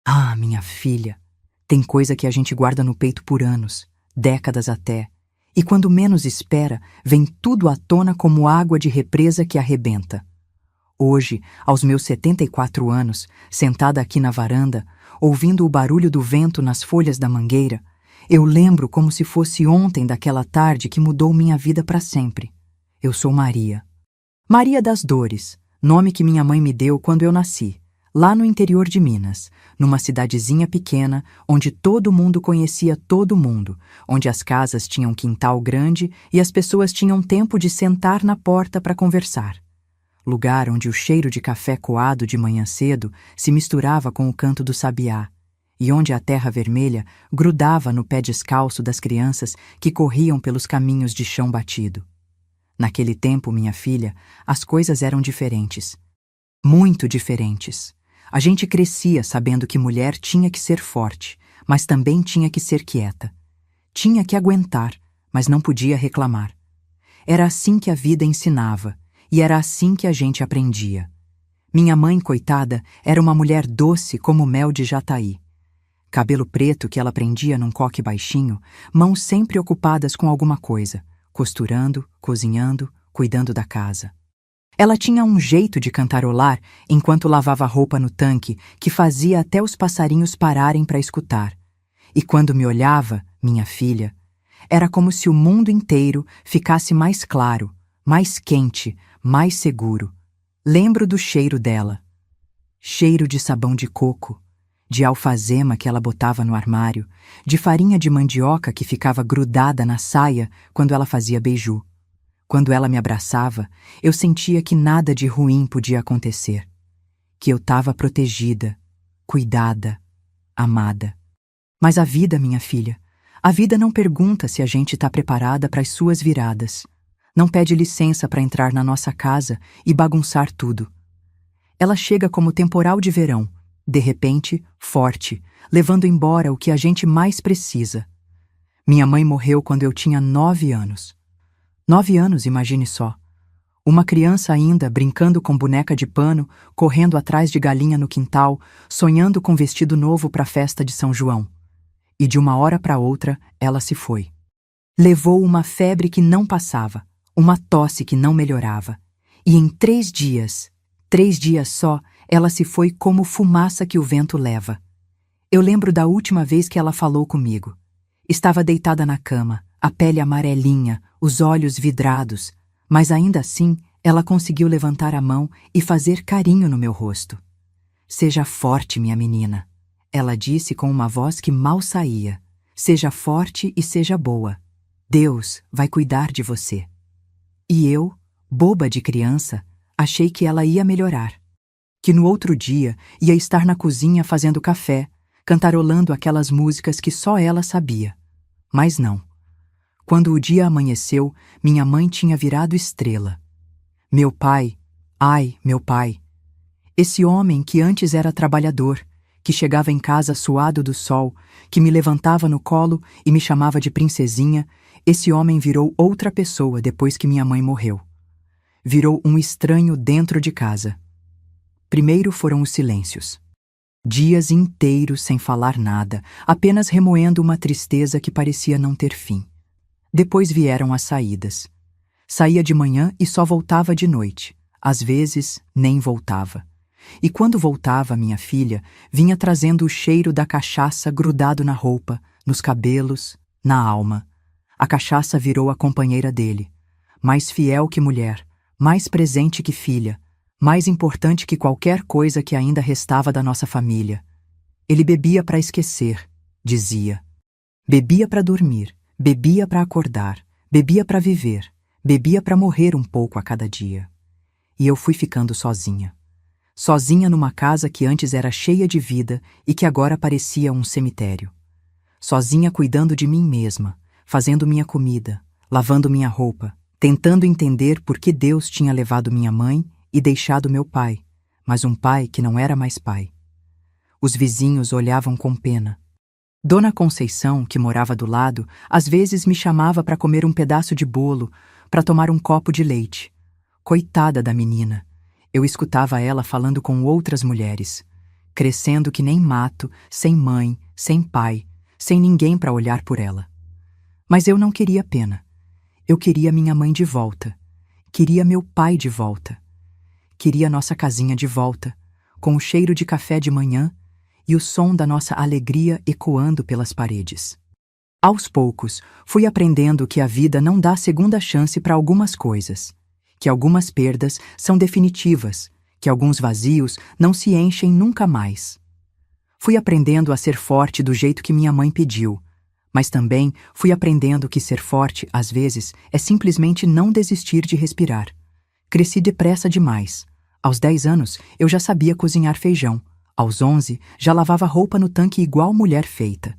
Ah, minha filha, tem coisa que a gente guarda no peito por anos, décadas até, e quando menos espera, vem tudo à tona como água de represa que arrebenta. Hoje, aos meus 74 anos, sentada aqui na varanda, ouvindo o barulho do vento nas folhas da mangueira, eu lembro como se fosse ontem daquela tarde que mudou minha vida para sempre. Eu sou Maria. Maria das Dores, nome que minha mãe me deu quando eu nasci, lá no interior de Minas, numa cidadezinha pequena, onde todo mundo conhecia todo mundo, onde as casas tinham quintal grande e as pessoas tinham tempo de sentar na porta para conversar. Lugar onde o cheiro de café coado de manhã cedo se misturava com o canto do sabiá, e onde a terra vermelha grudava no pé descalço das crianças que corriam pelos caminhos de chão batido. Naquele tempo, minha filha, as coisas eram diferentes. Muito diferentes. A gente crescia sabendo que mulher tinha que ser forte, mas também tinha que ser quieta. Tinha que aguentar, mas não podia reclamar. Era assim que a vida ensinava, e era assim que a gente aprendia. Minha mãe, coitada, era uma mulher doce como mel de jataí. Cabelo preto que ela prendia num coque baixinho, mãos sempre ocupadas com alguma coisa, costurando, cozinhando, cuidando da casa. Ela tinha um jeito de cantarolar enquanto lavava roupa no tanque que fazia até os passarinhos pararem para escutar. E quando me olhava, minha filha, era como se o mundo inteiro ficasse mais claro, mais quente, mais seguro. Lembro do cheiro dela. Cheiro de sabão de coco, de alfazema que ela botava no armário, de farinha de mandioca que ficava grudada na saia quando ela fazia beiju. Quando ela me abraçava, eu sentia que nada de ruim podia acontecer. Que eu estava protegida, cuidada, amada. Mas a vida, minha filha, a vida não pergunta se a gente está preparada para as suas viradas. Não pede licença para entrar na nossa casa e bagunçar tudo. Ela chega como temporal de verão, de repente, forte, levando embora o que a gente mais precisa. Minha mãe morreu quando eu tinha 9 anos. 9 anos, imagine só. Uma criança ainda, brincando com boneca de pano, correndo atrás de galinha no quintal, sonhando com vestido novo para a festa de São João. E de uma hora para outra, ela se foi. Levou uma febre que não passava, uma tosse que não melhorava. E em 3 dias só, ela se foi como fumaça que o vento leva. Eu lembro da última vez que ela falou comigo. Estava deitada na cama, a pele amarelinha, os olhos vidrados, mas ainda assim ela conseguiu levantar a mão e fazer carinho no meu rosto. Seja forte, minha menina, ela disse com uma voz que mal saía. Seja forte e seja boa. Deus vai cuidar de você. E eu, boba de criança, achei que ela ia melhorar. Que no outro dia ia estar na cozinha fazendo café, cantarolando aquelas músicas que só ela sabia. Mas não. Quando o dia amanheceu, minha mãe tinha virado estrela. Meu pai, ai, meu pai. Esse homem que antes era trabalhador, que chegava em casa suado do sol, que me levantava no colo e me chamava de princesinha, esse homem virou outra pessoa depois que minha mãe morreu. Virou um estranho dentro de casa. Primeiro foram os silêncios. Dias inteiros sem falar nada, apenas remoendo uma tristeza que parecia não ter fim. Depois vieram as saídas. Saía de manhã e só voltava de noite. Às vezes, nem voltava. E quando voltava, minha filha, vinha trazendo o cheiro da cachaça grudado na roupa, nos cabelos, na alma. A cachaça virou a companheira dele. Mais fiel que mulher, mais presente que filha, mais importante que qualquer coisa que ainda restava da nossa família. Ele bebia para esquecer, dizia. Bebia para dormir, bebia para acordar, bebia para viver, bebia para morrer um pouco a cada dia. E eu fui ficando sozinha. Sozinha numa casa que antes era cheia de vida e que agora parecia um cemitério. Sozinha cuidando de mim mesma, fazendo minha comida, lavando minha roupa, tentando entender por que Deus tinha levado minha mãe e deixado meu pai, mas um pai que não era mais pai. Os vizinhos olhavam com pena. Dona Conceição, que morava do lado, às vezes me chamava para comer um pedaço de bolo, para tomar um copo de leite. Coitada da menina. Eu escutava ela falando com outras mulheres. crescendo que nem mato, sem mãe, sem pai, sem ninguém para olhar por ela. Mas eu não queria pena. Eu queria minha mãe de volta. Queria meu pai de volta. Queria nossa casinha de volta, com o cheiro de café de manhã e o som da nossa alegria ecoando pelas paredes. Aos poucos, fui aprendendo que a vida não dá segunda chance para algumas coisas, que algumas perdas são definitivas, que alguns vazios não se enchem nunca mais. Fui aprendendo a ser forte do jeito que minha mãe pediu, mas também fui aprendendo que ser forte, às vezes, é simplesmente não desistir de respirar. Cresci depressa demais. Aos 10 anos, eu já sabia cozinhar feijão. Aos 11, já lavava roupa no tanque igual mulher feita.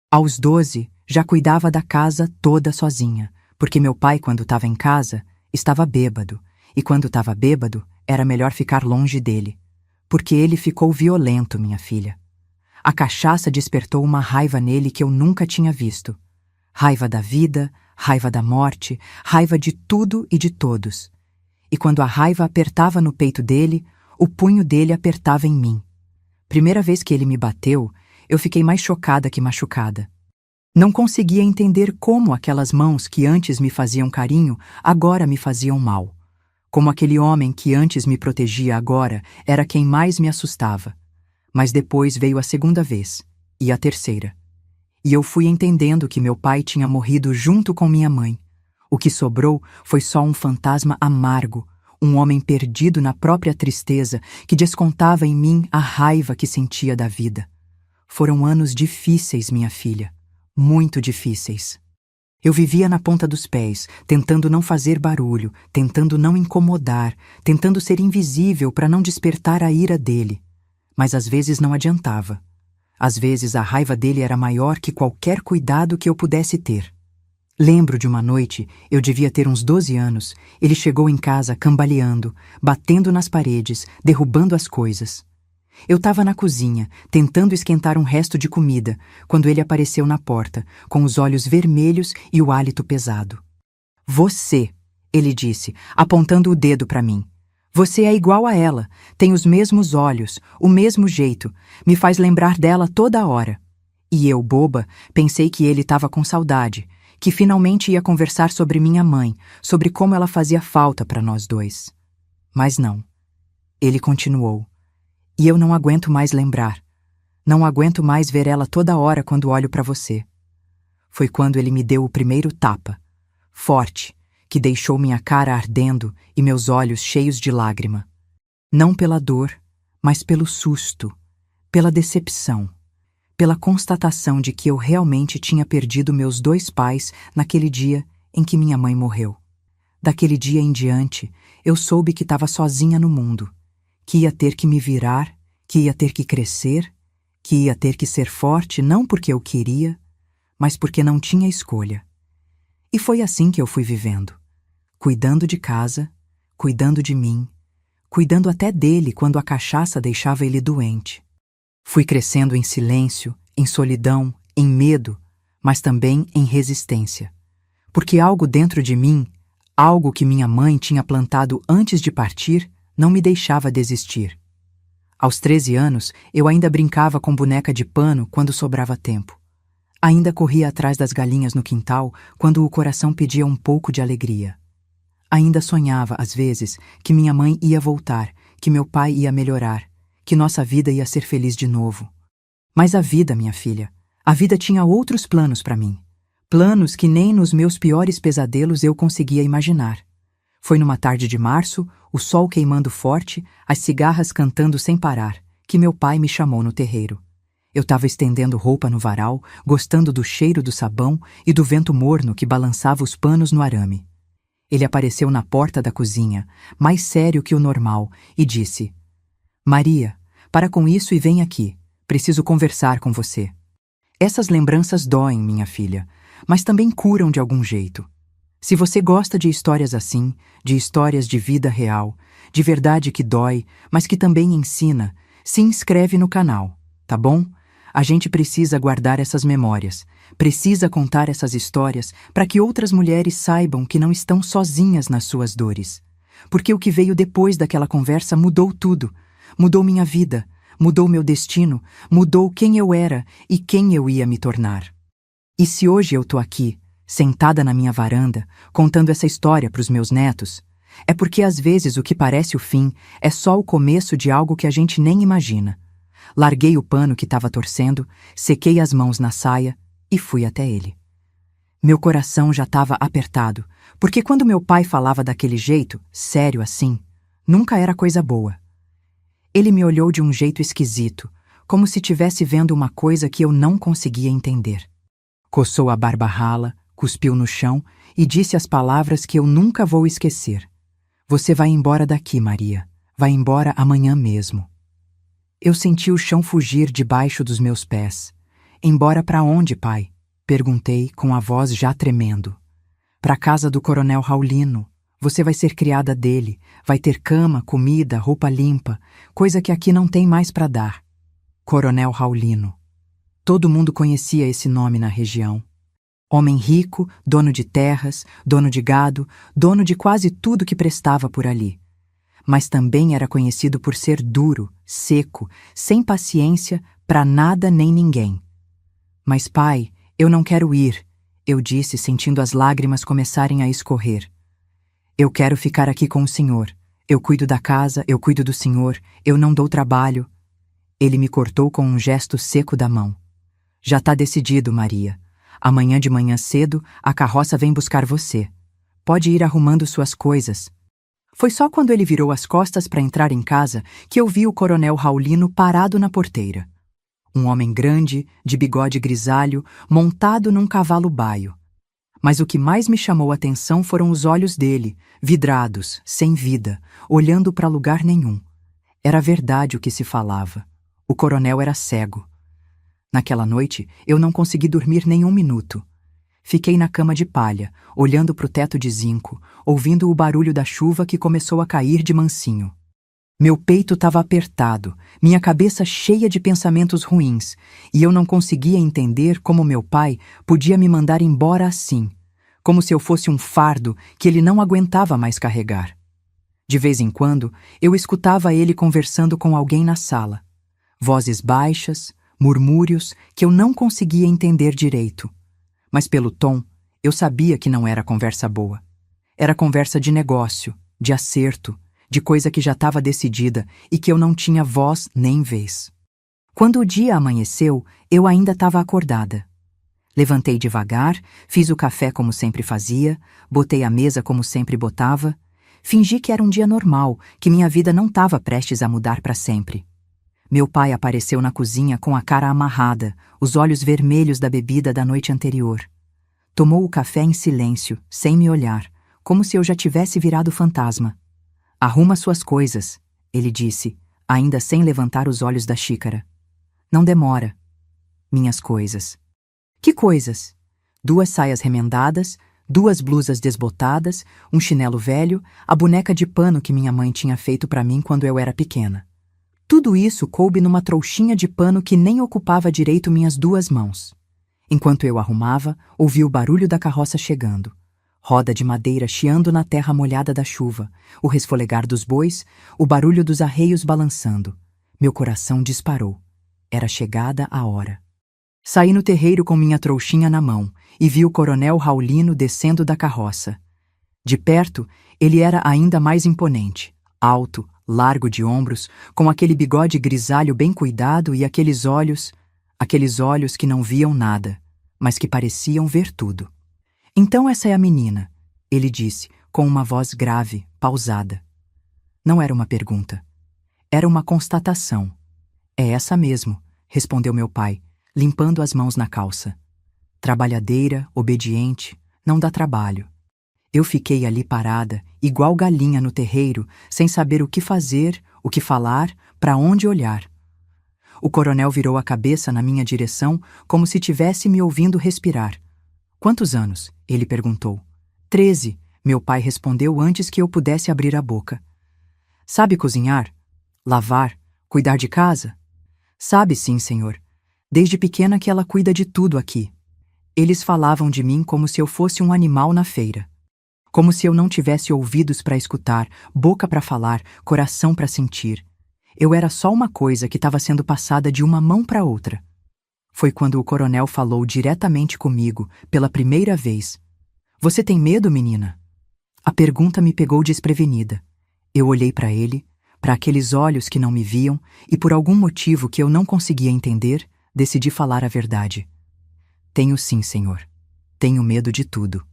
Aos 12, já cuidava da casa toda sozinha, porque meu pai, quando estava em casa, estava bêbado, e quando estava bêbado, era melhor ficar longe dele. Porque ele ficou violento, minha filha. A cachaça despertou uma raiva nele que eu nunca tinha visto. Raiva da vida, raiva da morte, raiva de tudo e de todos. E quando a raiva apertava no peito dele, o punho dele apertava em mim. Primeira vez que ele me bateu, eu fiquei mais chocada que machucada. Não conseguia entender como aquelas mãos que antes me faziam carinho, agora me faziam mal. Como aquele homem que antes me protegia agora era quem mais me assustava. Mas depois veio a segunda vez, e a terceira. E eu fui entendendo que meu pai tinha morrido junto com minha mãe. O que sobrou foi só um fantasma amargo, um homem perdido na própria tristeza que descontava em mim a raiva que sentia da vida. Foram anos difíceis, minha filha, muito difíceis. Eu vivia na ponta dos pés, tentando não fazer barulho, tentando não incomodar, tentando ser invisível para não despertar a ira dele. Mas às vezes não adiantava. Às vezes a raiva dele era maior que qualquer cuidado que eu pudesse ter. Lembro de uma noite, eu devia ter uns 12 anos, ele chegou em casa cambaleando, batendo nas paredes, derrubando as coisas. Eu estava na cozinha, tentando esquentar um resto de comida, quando ele apareceu na porta, com os olhos vermelhos e o hálito pesado. Você, ele disse, apontando o dedo para mim. Você é igual a ela, tem os mesmos olhos, o mesmo jeito, me faz lembrar dela toda hora. E eu, boba, pensei que ele estava com saudade, que finalmente ia conversar sobre minha mãe, sobre como ela fazia falta para nós dois. Mas não. Ele continuou. E eu não aguento mais lembrar. Não aguento mais ver ela toda hora quando olho para você. Foi quando ele me deu o primeiro tapa, forte, que deixou minha cara ardendo e meus olhos cheios de lágrima. Não pela dor, mas pelo susto, pela decepção, pela constatação de que eu realmente tinha perdido meus 2 pais naquele dia em que minha mãe morreu. Daquele dia em diante, eu soube que estava sozinha no mundo, que ia ter que me virar, que ia ter que crescer, que ia ter que ser forte não porque eu queria, mas porque não tinha escolha. E foi assim que eu fui vivendo. Cuidando de casa, cuidando de mim, cuidando até dele quando a cachaça deixava ele doente. Fui crescendo em silêncio, em solidão, em medo, mas também em resistência. Porque algo dentro de mim, algo que minha mãe tinha plantado antes de partir, não me deixava desistir. Aos 13 anos, eu ainda brincava com boneca de pano quando sobrava tempo. Ainda corria atrás das galinhas no quintal quando o coração pedia um pouco de alegria. Ainda sonhava, às vezes, que minha mãe ia voltar, que meu pai ia melhorar, que nossa vida ia ser feliz de novo. Mas a vida, minha filha, a vida tinha outros planos para mim. Planos que nem nos meus piores pesadelos eu conseguia imaginar. Foi numa tarde de março, o sol queimando forte, as cigarras cantando sem parar, que meu pai me chamou no terreiro. Eu estava estendendo roupa no varal, gostando do cheiro do sabão e do vento morno que balançava os panos no arame. Ele apareceu na porta da cozinha, mais sério que o normal, e disse: Maria, para com isso e vem aqui. Preciso conversar com você. Essas lembranças doem, minha filha, mas também curam de algum jeito. Se você gosta de histórias assim, de histórias de vida real, de verdade que dói, mas que também ensina, se inscreve no canal, tá bom? A gente precisa guardar essas memórias, precisa contar essas histórias para que outras mulheres saibam que não estão sozinhas nas suas dores. Porque o que veio depois daquela conversa mudou tudo. Mudou minha vida, mudou meu destino, mudou quem eu era e quem eu ia me tornar. E se hoje eu tô aqui, sentada na minha varanda, contando essa história para os meus netos, é porque às vezes o que parece o fim é só o começo de algo que a gente nem imagina. Larguei o pano que estava torcendo, sequei as mãos na saia e fui até ele. Meu coração já estava apertado, porque quando meu pai falava daquele jeito, sério assim, nunca era coisa boa. Ele me olhou de um jeito esquisito, como se estivesse vendo uma coisa que eu não conseguia entender. Coçou a barba rala, cuspiu no chão e disse as palavras que eu nunca vou esquecer. Você vai embora daqui, Maria. Vai embora amanhã mesmo. Eu senti o chão fugir debaixo dos meus pés. Embora para onde, pai? Perguntei com a voz já tremendo. Para a casa do Coronel Raulino. Você vai ser criada dele. Vai ter cama, comida, roupa limpa, coisa que aqui não tem mais para dar. Coronel Raulino. Todo mundo conhecia esse nome na região. Homem rico, dono de terras, dono de gado, dono de quase tudo que prestava por ali. Mas também era conhecido por ser duro, seco, sem paciência para nada nem ninguém. Mas pai, eu não quero ir, eu disse sentindo as lágrimas começarem a escorrer. Eu quero ficar aqui com o senhor. Eu cuido da casa, eu cuido do senhor, eu não dou trabalho. Ele me cortou com um gesto seco da mão. Já tá decidido, Maria. Amanhã de manhã cedo, a carroça vem buscar você. Pode ir arrumando suas coisas. Foi só quando ele virou as costas para entrar em casa que eu vi o Coronel Raulino parado na porteira. Um homem grande, de bigode grisalho, montado num cavalo baio. Mas o que mais me chamou a atenção foram os olhos dele, vidrados, sem vida, olhando para lugar nenhum. Era verdade o que se falava. O coronel era cego. Naquela noite, eu não consegui dormir nem um minuto. Fiquei na cama de palha, olhando para o teto de zinco, ouvindo o barulho da chuva que começou a cair de mansinho. Meu peito estava apertado, minha cabeça cheia de pensamentos ruins, e eu não conseguia entender como meu pai podia me mandar embora assim, como se eu fosse um fardo que ele não aguentava mais carregar. De vez em quando, eu escutava ele conversando com alguém na sala. Vozes baixas, murmúrios que eu não conseguia entender direito. Mas pelo tom, eu sabia que não era conversa boa. Era conversa de negócio, de acerto, de coisa que já estava decidida e que eu não tinha voz nem vez. Quando o dia amanheceu, eu ainda estava acordada. Levantei devagar, fiz o café como sempre fazia, botei a mesa como sempre botava, fingi que era um dia normal, que minha vida não estava prestes a mudar para sempre. Meu pai apareceu na cozinha com a cara amarrada, os olhos vermelhos da bebida da noite anterior. Tomou o café em silêncio, sem me olhar, como se eu já tivesse virado fantasma. Arruma suas coisas, ele disse, ainda sem levantar os olhos da xícara. Não demora. Minhas coisas. Que coisas? 2 saias remendadas, 2 blusas desbotadas, um chinelo velho, a boneca de pano que minha mãe tinha feito para mim quando eu era pequena. Tudo isso coube numa trouxinha de pano que nem ocupava direito minhas 2 mãos. Enquanto eu arrumava, ouvi o barulho da carroça chegando. Roda de madeira chiando na terra molhada da chuva, o resfolegar dos bois, o barulho dos arreios balançando. Meu coração disparou. Era chegada a hora. Saí no terreiro com minha trouxinha na mão e vi o Coronel Raulino descendo da carroça. De perto, ele era ainda mais imponente, alto, largo de ombros, com aquele bigode grisalho bem cuidado e aqueles olhos que não viam nada, mas que pareciam ver tudo. Então essa é a menina, ele disse, com uma voz grave, pausada. Não era uma pergunta. Era uma constatação. É essa mesmo, respondeu meu pai, limpando as mãos na calça. Trabalhadeira, obediente, não dá trabalho. Eu fiquei ali parada, igual galinha no terreiro, sem saber o que fazer, o que falar, para onde olhar. O coronel virou a cabeça na minha direção, como se tivesse me ouvindo respirar. Quantos anos? Ele perguntou. 13, meu pai respondeu antes que eu pudesse abrir a boca. Sabe cozinhar? Lavar? Cuidar de casa? Sabe sim, senhor. Desde pequena que ela cuida de tudo aqui. Eles falavam de mim como se eu fosse um animal na feira. Como se eu não tivesse ouvidos para escutar, boca para falar, coração para sentir. Eu era só uma coisa que estava sendo passada de uma mão para outra. Foi quando o coronel falou diretamente comigo, pela primeira vez. Você tem medo, menina? A pergunta me pegou desprevenida. Eu olhei para ele, para aqueles olhos que não me viam, e por algum motivo que eu não conseguia entender, decidi falar a verdade. Tenho sim, senhor. Tenho medo de tudo.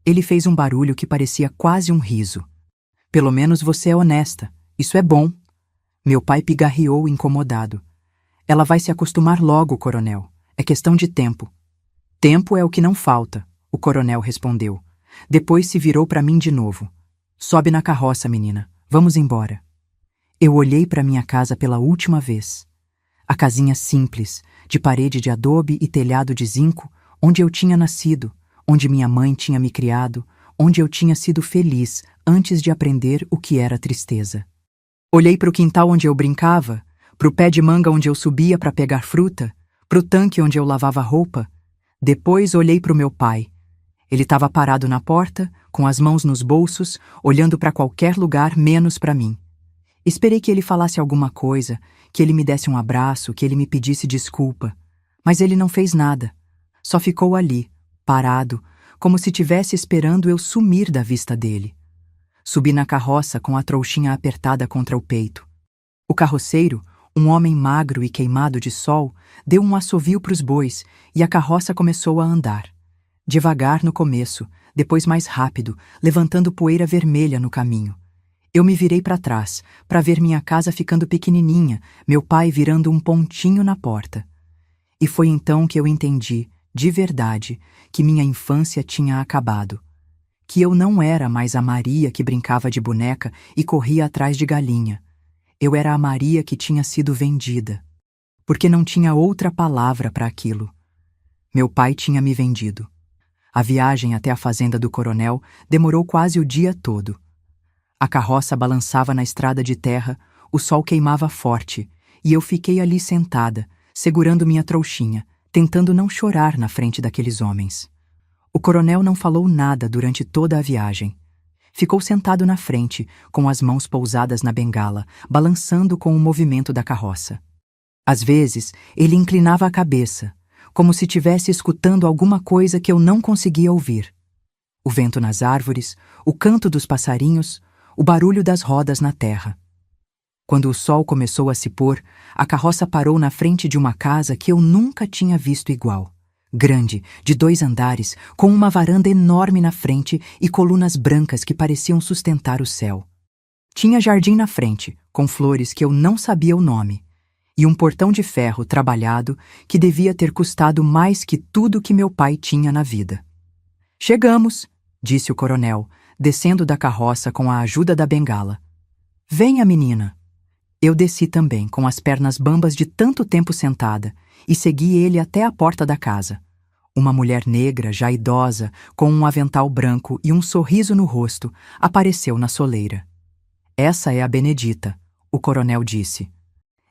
Ele fez um barulho que parecia quase um riso. Pelo menos você é honesta. Isso é bom. Meu pai pigarreou incomodado. Ela vai se acostumar logo, coronel. É questão de tempo. Tempo é o que não falta, o coronel respondeu. Depois se virou para mim de novo. Sobe na carroça, menina. Vamos embora. Eu olhei para minha casa pela última vez. A casinha simples, de parede de adobe e telhado de zinco, onde eu tinha nascido, onde minha mãe tinha me criado, onde eu tinha sido feliz antes de aprender o que era tristeza. Olhei para o quintal onde eu brincava, para o pé de manga onde eu subia para pegar fruta, para o tanque onde eu lavava roupa. Depois olhei para o meu pai. Ele estava parado na porta, com as mãos nos bolsos, olhando para qualquer lugar menos para mim. Esperei que ele falasse alguma coisa, que ele me desse um abraço, que ele me pedisse desculpa. Mas ele não fez nada. Só ficou ali, parado, como se estivesse esperando eu sumir da vista dele. Subi na carroça com a trouxinha apertada contra o peito. O carroceiro, um homem magro e queimado de sol, deu um assovio para os bois e a carroça começou a andar. Devagar no começo, depois mais rápido, levantando poeira vermelha no caminho. Eu me virei para trás, para ver minha casa ficando pequenininha, meu pai virando um pontinho na porta. E foi então que eu entendi, de verdade, que minha infância tinha acabado. Que eu não era mais a Maria que brincava de boneca e corria atrás de galinha. Eu era a Maria que tinha sido vendida. Porque não tinha outra palavra para aquilo. Meu pai tinha me vendido. A viagem até a fazenda do coronel demorou quase o dia todo. A carroça balançava na estrada de terra, o sol queimava forte, e eu fiquei ali sentada, segurando minha trouxinha, tentando não chorar na frente daqueles homens. O coronel não falou nada durante toda a viagem. Ficou sentado na frente, com as mãos pousadas na bengala, balançando com o movimento da carroça. Às vezes, ele inclinava a cabeça, como se estivesse escutando alguma coisa que eu não conseguia ouvir. O vento nas árvores, o canto dos passarinhos, o barulho das rodas na terra. Quando o sol começou a se pôr, a carroça parou na frente de uma casa que eu nunca tinha visto igual. Grande, de 2 andares, com uma varanda enorme na frente e colunas brancas que pareciam sustentar o céu. Tinha jardim na frente, com flores que eu não sabia o nome, e um portão de ferro trabalhado que devia ter custado mais que tudo que meu pai tinha na vida. Chegamos, disse o coronel, descendo da carroça com a ajuda da bengala. Venha, menina. Eu desci também, com as pernas bambas de tanto tempo sentada, e segui ele até a porta da casa. Uma mulher negra, já idosa, com um avental branco e um sorriso no rosto, apareceu na soleira. Essa é a Benedita, o coronel disse.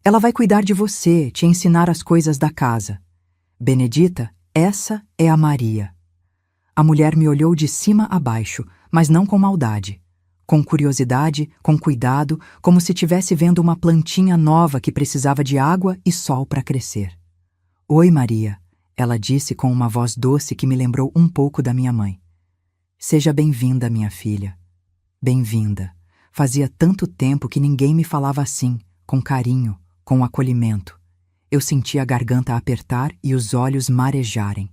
Ela vai cuidar de você, te ensinar as coisas da casa. Benedita, essa é a Maria. A mulher me olhou de cima a baixo, mas não com maldade. Com curiosidade, com cuidado, como se estivesse vendo uma plantinha nova que precisava de água e sol para crescer. Oi, Maria, ela disse com uma voz doce que me lembrou um pouco da minha mãe. Seja bem-vinda, minha filha. Bem-vinda. Fazia tanto tempo que ninguém me falava assim, com carinho, com acolhimento. Eu sentia a garganta apertar e os olhos marejarem.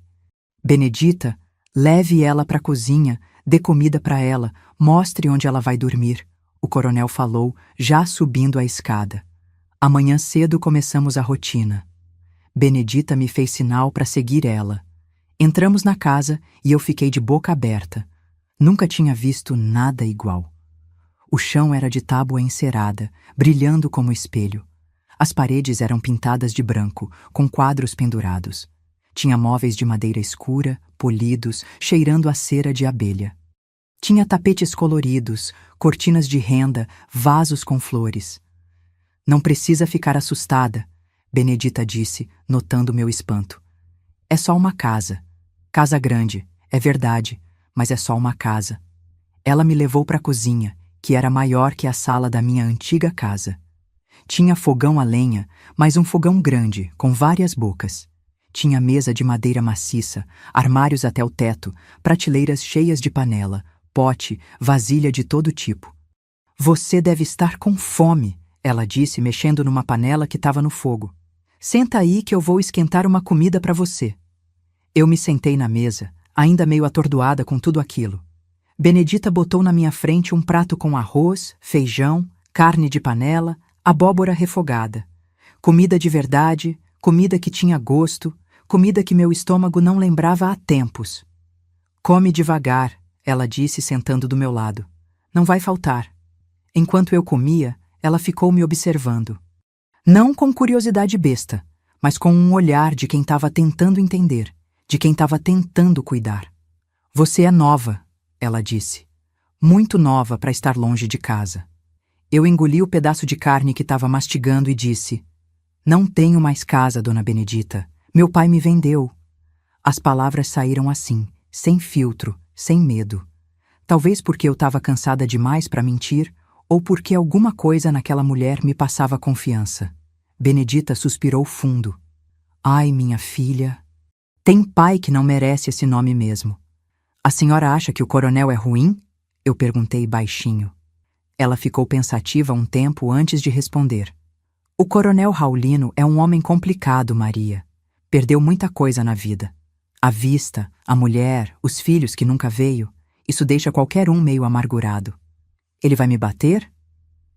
Benedita, leve ela para a cozinha, dê comida para ela, mostre onde ela vai dormir, o coronel falou, já subindo a escada. Amanhã cedo começamos a rotina. Benedita me fez sinal para seguir ela. Entramos na casa e eu fiquei de boca aberta. Nunca tinha visto nada igual. O chão era de tábua encerada, brilhando como espelho. As paredes eram pintadas de branco, com quadros pendurados. Tinha móveis de madeira escura, polidos, cheirando a cera de abelha. Tinha tapetes coloridos, cortinas de renda, vasos com flores. Não precisa ficar assustada, Benedita disse, notando meu espanto. É só uma casa. Casa grande, é verdade, mas é só uma casa. Ela me levou para a cozinha, que era maior que a sala da minha antiga casa. Tinha fogão a lenha, mas um fogão grande, com várias bocas. Tinha mesa de madeira maciça, armários até o teto, prateleiras cheias de panela, pote, vasilha de todo tipo. Você deve estar com fome, ela disse, mexendo numa panela que estava no fogo. Senta aí que eu vou esquentar uma comida para você. Eu me sentei na mesa, ainda meio atordoada com tudo aquilo. Benedita botou na minha frente um prato com arroz, feijão, carne de panela, abóbora refogada. Comida de verdade, comida que tinha gosto, comida que meu estômago não lembrava há tempos. Come devagar, ela disse sentando do meu lado. Não vai faltar. Enquanto eu comia, ela ficou me observando. Não com curiosidade besta, mas com um olhar de quem estava tentando entender, de quem estava tentando cuidar. Você é nova, ela disse. Muito nova para estar longe de casa. Eu engoli o pedaço de carne que estava mastigando e disse: Não tenho mais casa, dona Benedita. Meu pai me vendeu. As palavras saíram assim, sem filtro, sem medo. Talvez porque eu estava cansada demais para mentir, ou porque alguma coisa naquela mulher me passava confiança. Benedita suspirou fundo. Ai, minha filha. Tem pai que não merece esse nome mesmo. A senhora acha que o coronel é ruim? Eu perguntei baixinho. Ela ficou pensativa um tempo antes de responder. O coronel Raulino é um homem complicado, Maria. Perdeu muita coisa na vida. A vista, a mulher, os filhos que nunca veio, isso deixa qualquer um meio amargurado. Ele vai me bater?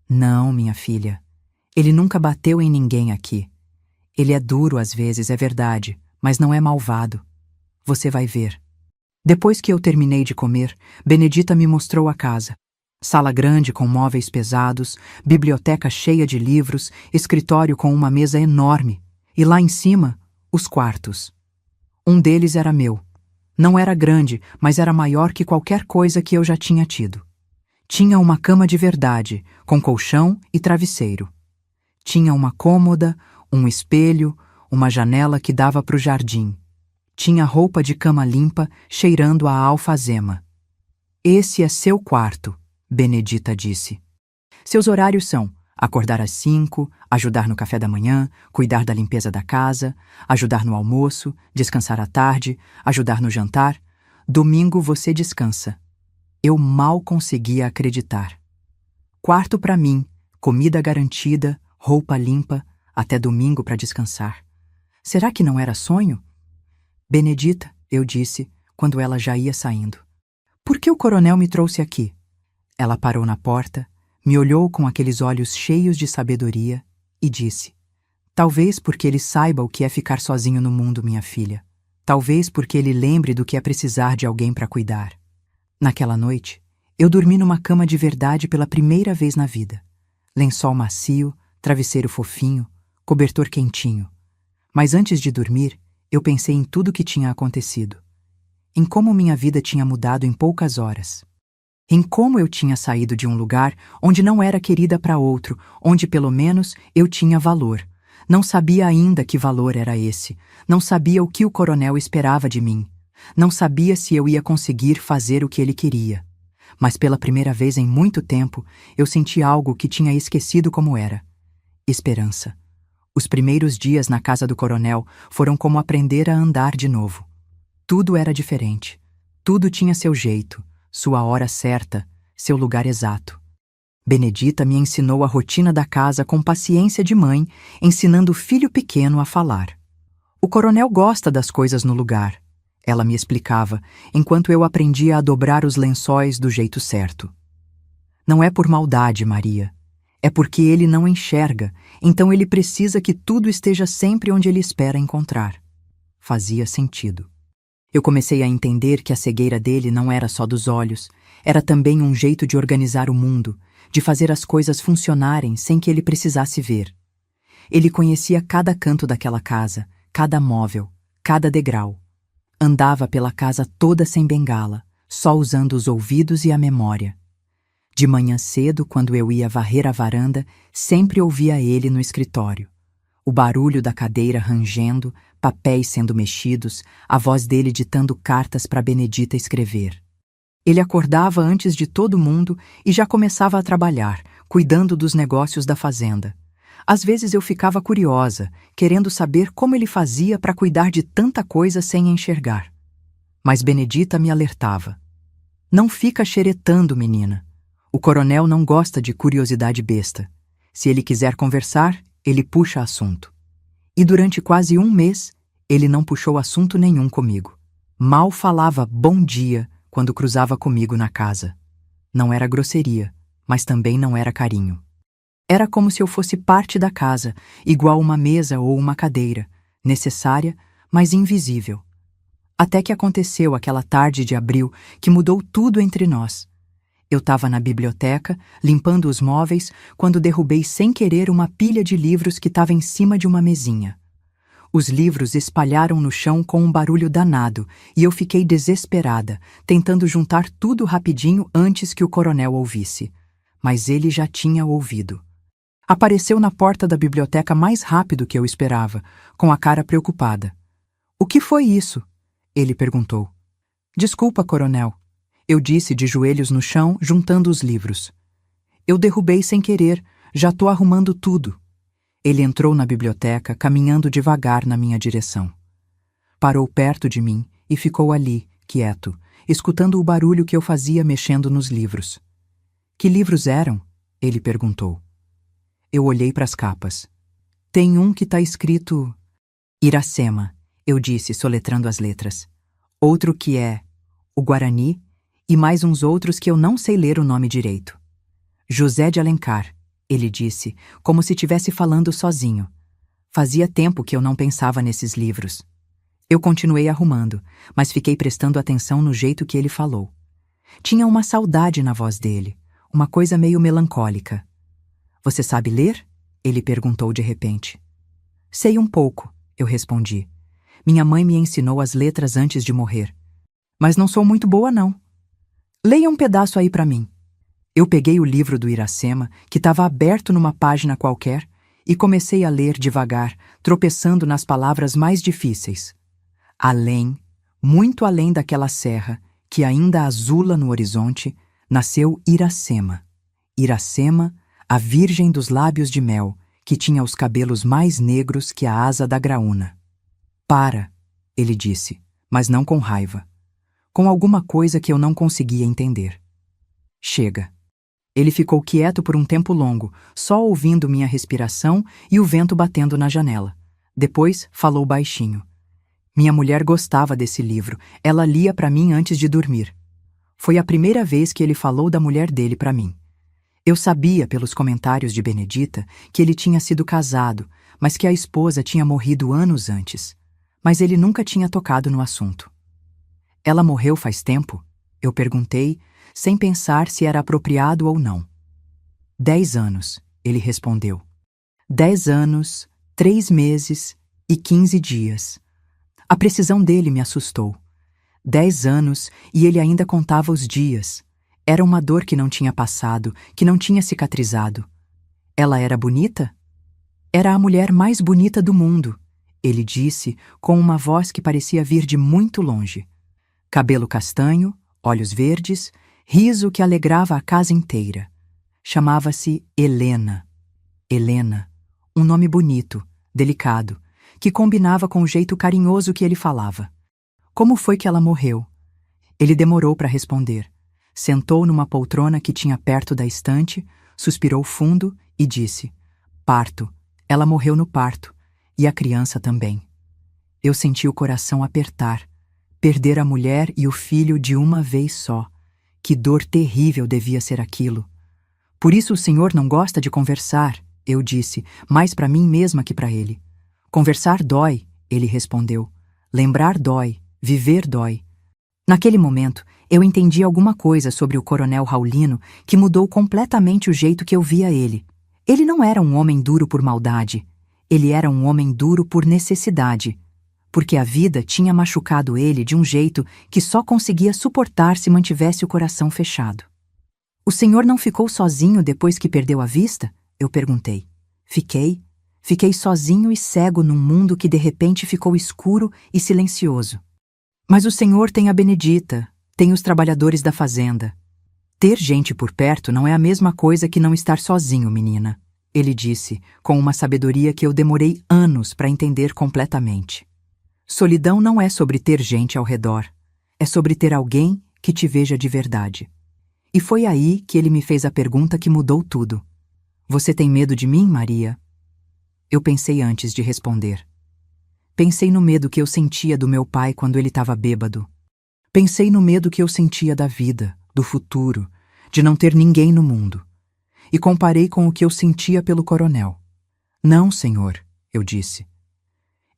Não, minha filha. Ele nunca bateu em ninguém aqui. Ele é duro às vezes, é verdade, mas não é malvado. Você vai ver. Depois que eu terminei de comer, Benedita me mostrou a casa. Sala grande com móveis pesados, biblioteca cheia de livros, escritório com uma mesa enorme. E lá em cima, os quartos. Um deles era meu. Não era grande, mas era maior que qualquer coisa que eu já tinha tido. Tinha uma cama de verdade, com colchão e travesseiro. Tinha uma cômoda, um espelho, uma janela que dava para o jardim. Tinha roupa de cama limpa, cheirando a alfazema. Esse é seu quarto, Benedita disse. Seus horários são acordar às 5, ajudar no café da manhã, cuidar da limpeza da casa, ajudar no almoço, descansar à tarde, ajudar no jantar. Domingo você descansa. Eu mal conseguia acreditar. Quarto para mim, comida garantida, roupa limpa, até domingo para descansar. Será que não era sonho? Benedita, eu disse, quando ela já ia saindo. Por que o coronel me trouxe aqui? Ela parou na porta, me olhou com aqueles olhos cheios de sabedoria e disse: Talvez porque ele saiba o que é ficar sozinho no mundo, minha filha. Talvez porque ele lembre do que é precisar de alguém para cuidar. Naquela noite, eu dormi numa cama de verdade pela primeira vez na vida. Lençol macio, travesseiro fofinho, cobertor quentinho. Mas antes de dormir, eu pensei em tudo que tinha acontecido. Em como minha vida tinha mudado em poucas horas. Em como eu tinha saído de um lugar onde não era querida para outro, onde pelo menos eu tinha valor. Não sabia ainda que valor era esse. Não sabia o que o coronel esperava de mim. Não sabia se eu ia conseguir fazer o que ele queria. Mas pela primeira vez em muito tempo, eu senti algo que tinha esquecido como era. Esperança. Os primeiros dias na casa do coronel foram como aprender a andar de novo. Tudo era diferente. Tudo tinha seu jeito, sua hora certa, seu lugar exato. Benedita me ensinou a rotina da casa com paciência de mãe, ensinando o filho pequeno a falar. O coronel gosta das coisas no lugar, ela me explicava, enquanto eu aprendia a dobrar os lençóis do jeito certo. Não é por maldade, Maria. É porque ele não enxerga, então ele precisa que tudo esteja sempre onde ele espera encontrar. Fazia sentido. Eu comecei a entender que a cegueira dele não era só dos olhos, era também um jeito de organizar o mundo, de fazer as coisas funcionarem sem que ele precisasse ver. Ele conhecia cada canto daquela casa, cada móvel, cada degrau. Andava pela casa toda sem bengala, só usando os ouvidos e a memória. De manhã cedo, quando eu ia varrer a varanda, sempre ouvia ele no escritório. O barulho da cadeira rangendo, papéis sendo mexidos, a voz dele ditando cartas para Benedita escrever. Ele acordava antes de todo mundo e já começava a trabalhar, cuidando dos negócios da fazenda. Às vezes eu ficava curiosa, querendo saber como ele fazia para cuidar de tanta coisa sem enxergar. Mas Benedita me alertava. Não fica xeretando, menina. O coronel não gosta de curiosidade besta. Se ele quiser conversar, ele puxa assunto. E durante quase um mês, ele não puxou assunto nenhum comigo. Mal falava bom dia quando cruzava comigo na casa. Não era grosseria, mas também não era carinho. Era como se eu fosse parte da casa, igual uma mesa ou uma cadeira, necessária, mas invisível. Até que aconteceu aquela tarde de abril que mudou tudo entre nós. Eu estava na biblioteca, limpando os móveis, quando derrubei sem querer uma pilha de livros que estava em cima de uma mesinha. Os livros espalharam no chão com um barulho danado e eu fiquei desesperada, tentando juntar tudo rapidinho antes que o coronel ouvisse. Mas ele já tinha ouvido. Apareceu na porta da biblioteca mais rápido que eu esperava, com a cara preocupada. "O que foi isso?" ele perguntou. "Desculpa, coronel", eu disse de joelhos no chão, juntando os livros. "Eu derrubei sem querer, já tô arrumando tudo." Ele entrou na biblioteca, caminhando devagar na minha direção. Parou perto de mim e ficou ali, quieto, escutando o barulho que eu fazia mexendo nos livros. "Que livros eram?" ele perguntou. Eu olhei para as capas. "Tem um que está escrito Iracema", eu disse, soletrando as letras. "Outro que é o Guarani e mais uns outros que eu não sei ler o nome direito." "José de Alencar", ele disse, como se estivesse falando sozinho. Fazia tempo que eu não pensava nesses livros. Eu continuei arrumando, mas fiquei prestando atenção no jeito que ele falou. Tinha uma saudade na voz dele, uma coisa meio melancólica. "Você sabe ler?" ele perguntou de repente. "Sei um pouco", eu respondi. "Minha mãe me ensinou as letras antes de morrer. Mas não sou muito boa, não." "Leia um pedaço aí para mim." Eu peguei o livro do Iracema, que estava aberto numa página qualquer, e comecei a ler devagar, tropeçando nas palavras mais difíceis. Além, muito além daquela serra, que ainda azula no horizonte, nasceu Iracema. Iracema, a virgem dos lábios de mel, que tinha os cabelos mais negros que a asa da graúna. "Para", ele disse, mas não com raiva. Com alguma coisa que eu não conseguia entender. "Chega." Ele ficou quieto por um tempo longo, só ouvindo minha respiração e o vento batendo na janela. Depois, falou baixinho. "Minha mulher gostava desse livro. Ela lia para mim antes de dormir." Foi a primeira vez que ele falou da mulher dele para mim. Eu sabia, pelos comentários de Benedita, que ele tinha sido casado, mas que a esposa tinha morrido anos antes. Mas ele nunca tinha tocado no assunto. "Ela morreu faz tempo?" eu perguntei, sem pensar se era apropriado ou não. 10 anos, ele respondeu. 10 anos, 3 meses e 15 dias. A precisão dele me assustou. 10 anos e ele ainda contava os dias. Era uma dor que não tinha passado, que não tinha cicatrizado. Ela era bonita? Era a mulher mais bonita do mundo, ele disse com uma voz que parecia vir de muito longe. Cabelo castanho, olhos verdes, riso que alegrava a casa inteira. Chamava-se Helena. Helena, um nome bonito, delicado, que combinava com o jeito carinhoso que ele falava. Como foi que ela morreu? Ele demorou para responder. Sentou numa poltrona que tinha perto da estante, suspirou fundo e disse: "Parto. Ela morreu no parto. E a criança também." Eu senti o coração apertar. Perder a mulher e o filho de uma vez só. Que dor terrível devia ser aquilo. "Por isso o senhor não gosta de conversar", eu disse, mais para mim mesma que para ele. "Conversar dói", ele respondeu. "Lembrar dói, viver dói." Naquele momento, eu entendi alguma coisa sobre o coronel Raulino que mudou completamente o jeito que eu via ele. Ele não era um homem duro por maldade. Ele era um homem duro por necessidade. Porque a vida tinha machucado ele de um jeito que só conseguia suportar se mantivesse o coração fechado. "O senhor não ficou sozinho depois que perdeu a vista?" eu perguntei. "Fiquei. Fiquei sozinho e cego num mundo que de repente ficou escuro e silencioso. Mas o senhor tem a Benedita, tem os trabalhadores da fazenda. Ter gente por perto não é a mesma coisa que não estar sozinho, menina." ele disse, com uma sabedoria que eu demorei anos para entender completamente. Solidão não é sobre ter gente ao redor, é sobre ter alguém que te veja de verdade. E foi aí que ele me fez a pergunta que mudou tudo. Você tem medo de mim, Maria? Eu pensei antes de responder. Pensei no medo que eu sentia do meu pai quando ele estava bêbado. Pensei no medo que eu sentia da vida, do futuro, de não ter ninguém no mundo. E comparei com o que eu sentia pelo coronel. Não, senhor, eu disse.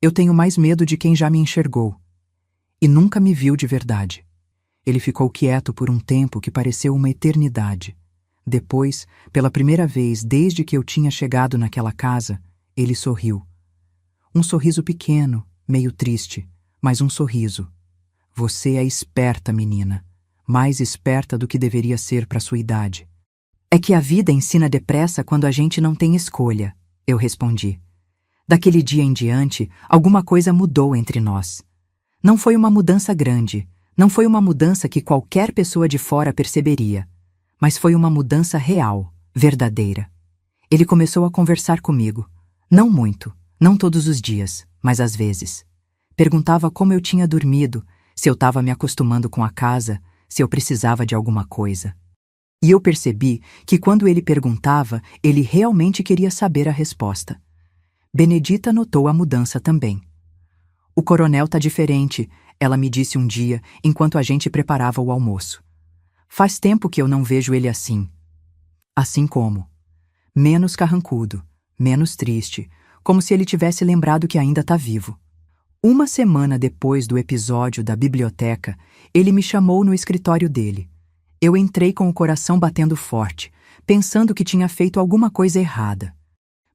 Eu tenho mais medo de quem já me enxergou. E nunca me viu de verdade. Ele ficou quieto por um tempo que pareceu uma eternidade. Depois, pela primeira vez desde que eu tinha chegado naquela casa, ele sorriu. Um sorriso pequeno, meio triste, mas um sorriso. Você é esperta, menina. Mais esperta do que deveria ser para sua idade. É que a vida ensina depressa quando a gente não tem escolha, eu respondi. Daquele dia em diante, alguma coisa mudou entre nós. Não foi uma mudança grande, não foi uma mudança que qualquer pessoa de fora perceberia, mas foi uma mudança real, verdadeira. Ele começou a conversar comigo. Não muito, não todos os dias, mas às vezes. Perguntava como eu tinha dormido, se eu estava me acostumando com a casa, se eu precisava de alguma coisa. E eu percebi que quando ele perguntava, ele realmente queria saber a resposta. Benedita notou a mudança também. O coronel tá diferente, ela me disse um dia, enquanto a gente preparava o almoço. Faz tempo que eu não vejo ele assim. Assim como? Menos carrancudo, menos triste, como se ele tivesse lembrado que ainda tá vivo. Uma semana depois do episódio da biblioteca, ele me chamou no escritório dele. Eu entrei com o coração batendo forte, pensando que tinha feito alguma coisa errada.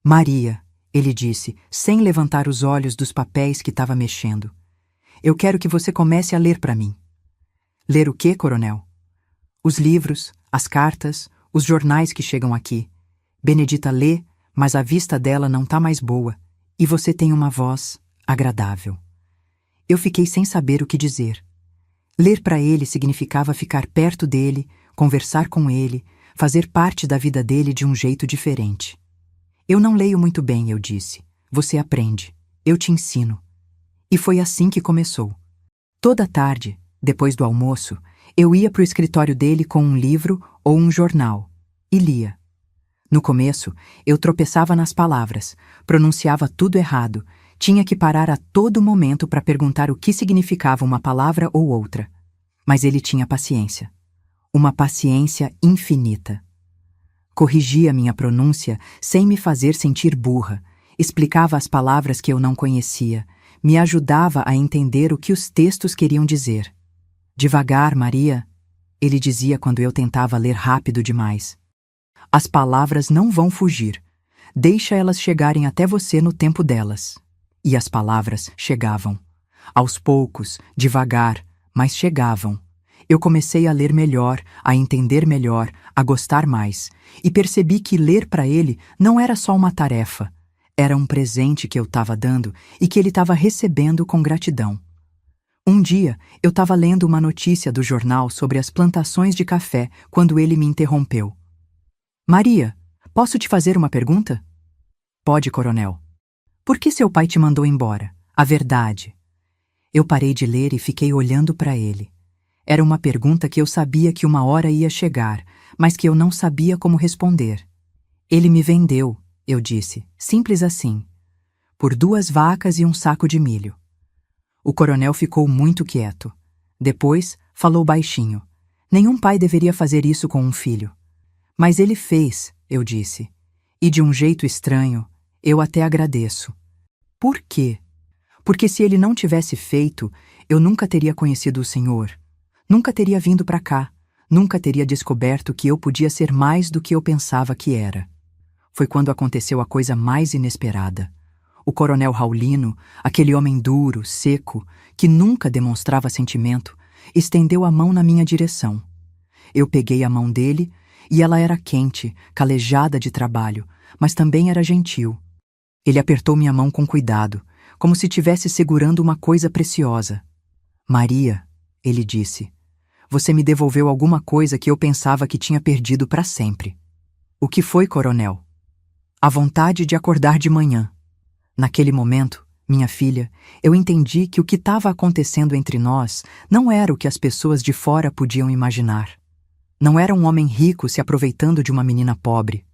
Maria, ele disse, sem levantar os olhos dos papéis que estava mexendo. Eu quero que você comece a ler para mim. Ler o quê, coronel? Os livros, as cartas, os jornais que chegam aqui. Benedita lê, mas a vista dela não tá mais boa, e você tem uma voz agradável. Eu fiquei sem saber o que dizer. Ler para ele significava ficar perto dele, conversar com ele, fazer parte da vida dele de um jeito diferente. Eu não leio muito bem, eu disse. Você aprende. Eu te ensino. E foi assim que começou. Toda tarde, depois do almoço, eu ia para o escritório dele com um livro ou um jornal e lia. No começo, eu tropeçava nas palavras, pronunciava tudo errado, tinha que parar a todo momento para perguntar o que significava uma palavra ou outra. Mas ele tinha paciência. Uma paciência infinita. Corrigia minha pronúncia sem me fazer sentir burra, explicava as palavras que eu não conhecia, me ajudava a entender o que os textos queriam dizer. Devagar, Maria, ele dizia quando eu tentava ler rápido demais. As palavras não vão fugir. Deixa elas chegarem até você no tempo delas. E as palavras chegavam. Aos poucos, devagar, mas chegavam. Eu comecei a ler melhor, a entender melhor, a gostar mais, e percebi que ler para ele não era só uma tarefa, era um presente que eu estava dando e que ele estava recebendo com gratidão. Um dia, eu estava lendo uma notícia do jornal sobre as plantações de café quando ele me interrompeu. Maria, posso te fazer uma pergunta? Pode, coronel. Por que seu pai te mandou embora? A verdade. Eu parei de ler e fiquei olhando para ele. Era uma pergunta que eu sabia que uma hora ia chegar, mas que eu não sabia como responder. Ele me vendeu, eu disse, simples assim. Por 2 vacas e um saco de milho. O coronel ficou muito quieto. Depois, falou baixinho. Nenhum pai deveria fazer isso com um filho. Mas ele fez, eu disse. E de um jeito estranho, eu até agradeço. Por quê? Porque se ele não tivesse feito, eu nunca teria conhecido o Senhor. Nunca teria vindo para cá. Nunca teria descoberto que eu podia ser mais do que eu pensava que era. Foi quando aconteceu a coisa mais inesperada. O coronel Raulino, aquele homem duro, seco, que nunca demonstrava sentimento, estendeu a mão na minha direção. Eu peguei a mão dele e ela era quente, calejada de trabalho, mas também era gentil. Ele apertou minha mão com cuidado, como se estivesse segurando uma coisa preciosa. Maria, ele disse, você me devolveu alguma coisa que eu pensava que tinha perdido para sempre. O que foi, coronel? a vontade de acordar de manhã. Naquele momento, minha filha, eu entendi que o que estava acontecendo entre nós não era o que as pessoas de fora podiam imaginar. Não era um homem rico se aproveitando de uma menina pobre.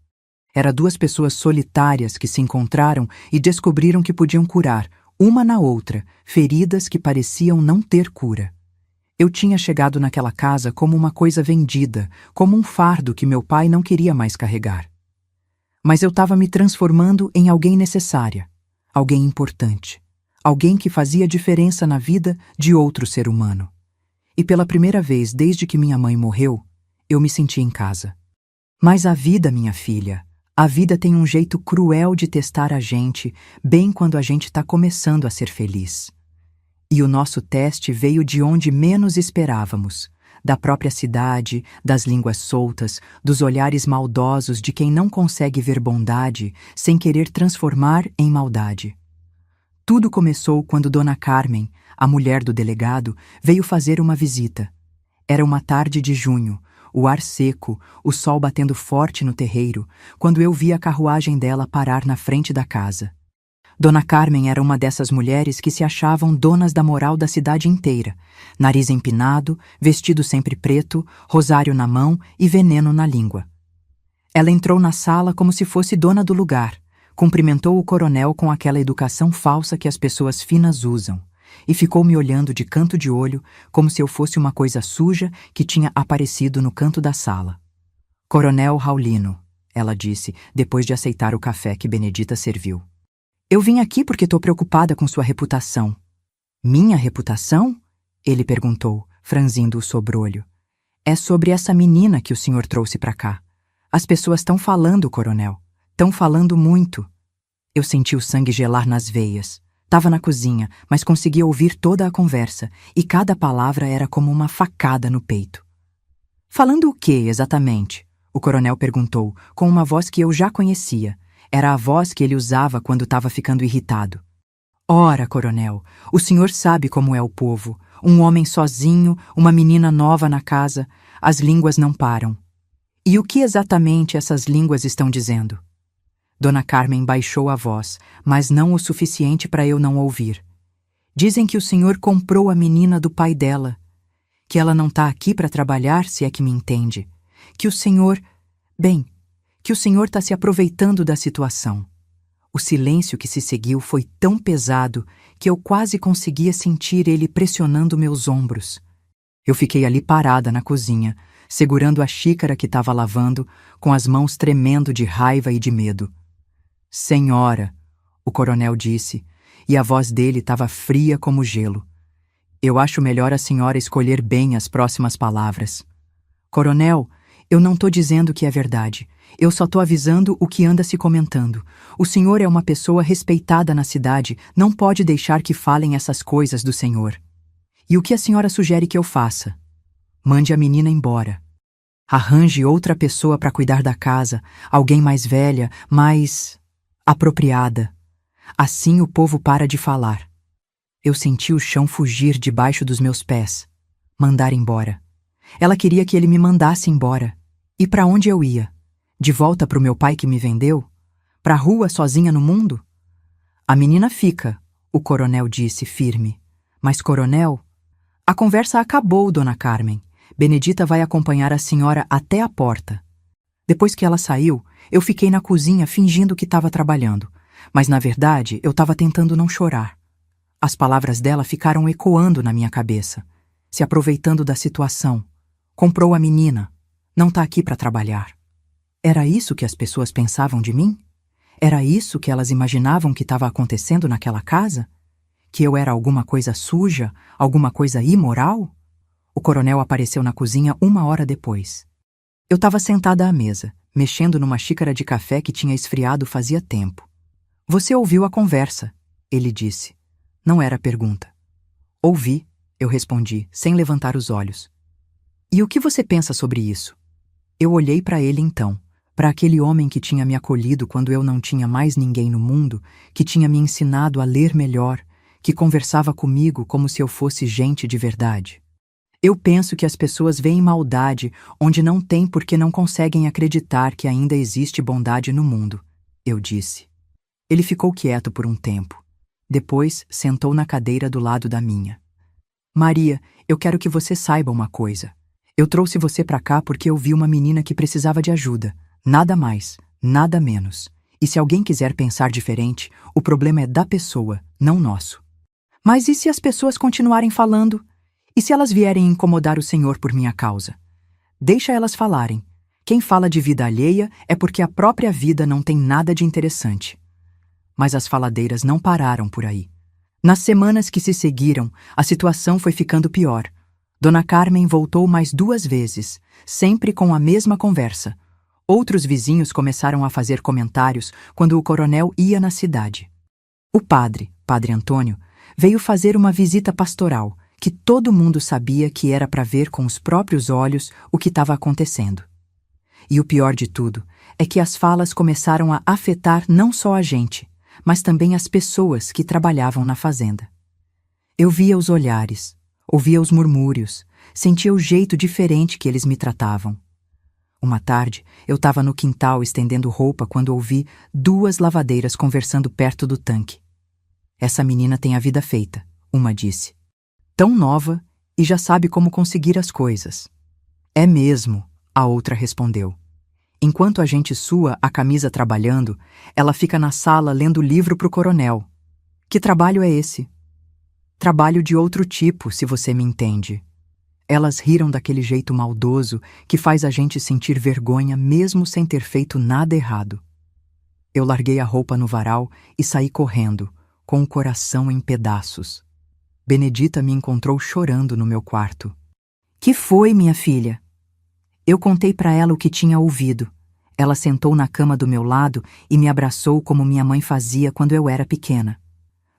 Era duas pessoas solitárias que se encontraram e descobriram que podiam curar, uma na outra, feridas que pareciam não ter cura. Eu tinha chegado naquela casa como uma coisa vendida, como um fardo que meu pai não queria mais carregar. Mas eu estava me transformando em alguém necessária, alguém importante, alguém que fazia diferença na vida de outro ser humano. E pela primeira vez desde que minha mãe morreu, eu me senti em casa. Mas a vida, minha filha, a vida tem um jeito cruel de testar a gente, bem quando a gente está começando a ser feliz. E o nosso teste veio de onde menos esperávamos, da própria cidade, das línguas soltas, dos olhares maldosos de quem não consegue ver bondade sem querer transformar em maldade. Tudo começou quando Dona Carmen, a mulher do delegado, veio fazer uma visita. Era uma tarde de junho, o ar seco, o sol batendo forte no terreiro, quando eu vi a carruagem dela parar na frente da casa. Dona Carmen era uma dessas mulheres que se achavam donas da moral da cidade inteira, nariz empinado, vestido sempre preto, rosário na mão e veneno na língua. Ela entrou na sala como se fosse dona do lugar, cumprimentou o coronel com aquela educação falsa que as pessoas finas usam, e ficou me olhando de canto de olho como se eu fosse uma coisa suja que tinha aparecido no canto da sala. Coronel Raulino, ela disse, depois de aceitar o café que Benedita serviu. Eu vim aqui porque estou preocupada com sua reputação. Minha reputação? Ele perguntou, franzindo o sobrolho. É sobre essa menina que o senhor trouxe para cá. As pessoas estão falando, coronel. Estão falando muito. Eu senti o sangue gelar nas veias. Estava na cozinha, mas conseguia ouvir toda a conversa, e cada palavra era como uma facada no peito. Falando o quê, exatamente? O coronel perguntou, com uma voz que eu já conhecia. Era a voz que ele usava quando estava ficando irritado. Ora, coronel, o senhor sabe como é o povo. Um homem sozinho, uma menina nova na casa, as línguas não param. E o que exatamente essas línguas estão dizendo? Dona Carmen baixou a voz, mas não o suficiente para eu não ouvir. Dizem que o senhor comprou a menina do pai dela, que ela não está aqui para trabalhar, se é que me entende, que o senhor... Bem, que o senhor está se aproveitando da situação. O silêncio que se seguiu foi tão pesado que eu quase conseguia sentir ele pressionando meus ombros. Eu fiquei ali parada na cozinha, segurando a xícara que estava lavando, com as mãos tremendo de raiva e de medo. Senhora, o coronel disse, e a voz dele estava fria como gelo. Eu acho melhor a senhora escolher bem as próximas palavras. Coronel, eu não estou dizendo que é verdade. Eu só estou avisando o que anda se comentando. O senhor é uma pessoa respeitada na cidade, não pode deixar que falem essas coisas do senhor. E o que a senhora sugere que eu faça? Mande a menina embora. Arranje outra pessoa para cuidar da casa, alguém mais velha, mais... apropriada. Assim o povo para de falar. Eu senti o chão fugir debaixo dos meus pés. Mandar embora. Ela queria que ele me mandasse embora. E para onde eu ia? De volta para o meu pai que me vendeu? Para a rua sozinha no mundo? A menina fica, o coronel disse firme. Mas, coronel... A conversa acabou, Dona Carmen. Benedita vai acompanhar a senhora até a porta. Depois que ela saiu, eu fiquei na cozinha fingindo que estava trabalhando. Mas, na verdade, eu estava tentando não chorar. As palavras dela ficaram ecoando na minha cabeça. Se aproveitando da situação. Comprou a menina. Não está aqui para trabalhar. Era isso que as pessoas pensavam de mim? Era isso que elas imaginavam que estava acontecendo naquela casa? Que eu era alguma coisa suja, alguma coisa imoral? O coronel apareceu na cozinha 1 hora depois. Eu estava sentada à mesa, mexendo numa xícara de café que tinha esfriado fazia tempo. Você ouviu a conversa, ele disse. Não era pergunta. Ouvi, eu respondi, sem levantar os olhos. E o que você pensa sobre isso? Eu olhei para ele então. Para aquele homem que tinha me acolhido quando eu não tinha mais ninguém no mundo, que tinha me ensinado a ler melhor, que conversava comigo como se eu fosse gente de verdade. Eu penso que as pessoas veem maldade onde não tem porque não conseguem acreditar que ainda existe bondade no mundo. eu disse. Ele ficou quieto por um tempo. Depois, sentou na cadeira do lado da minha. Maria, eu quero que você saiba uma coisa. Eu trouxe você pra cá porque eu vi uma menina que precisava de ajuda. Nada mais, nada menos. E se alguém quiser pensar diferente, o problema é da pessoa, não nosso. Mas e se as pessoas continuarem falando? E se elas vierem incomodar o Senhor por minha causa? Deixa elas falarem. Quem fala de vida alheia é porque a própria vida não tem nada de interessante. Mas as faladeiras não pararam por aí. Nas semanas que se seguiram, a situação foi ficando pior. Dona Carmen voltou mais 2 vezes, sempre com a mesma conversa. Outros vizinhos começaram a fazer comentários quando o coronel ia na cidade. O padre Antônio, veio fazer uma visita pastoral, que todo mundo sabia que era para ver com os próprios olhos o que estava acontecendo. E o pior de tudo é que as falas começaram a afetar não só a gente, mas também as pessoas que trabalhavam na fazenda. Eu via os olhares, ouvia os murmúrios, sentia o jeito diferente que eles me tratavam. Uma tarde, eu estava no quintal estendendo roupa quando ouvi 2 lavadeiras conversando perto do tanque. Essa menina tem a vida feita, uma disse. Tão nova e já sabe como conseguir as coisas. É mesmo, a outra respondeu. Enquanto a gente sua a camisa trabalhando, ela fica na sala lendo livro pro coronel. Que trabalho é esse? Trabalho de outro tipo, se você me entende. Elas riram daquele jeito maldoso que faz a gente sentir vergonha mesmo sem ter feito nada errado. Eu larguei a roupa no varal e saí correndo, com o coração em pedaços. Benedita me encontrou chorando no meu quarto. Que foi, minha filha? Eu contei para ela o que tinha ouvido. Ela sentou na cama do meu lado e me abraçou como minha mãe fazia quando eu era pequena.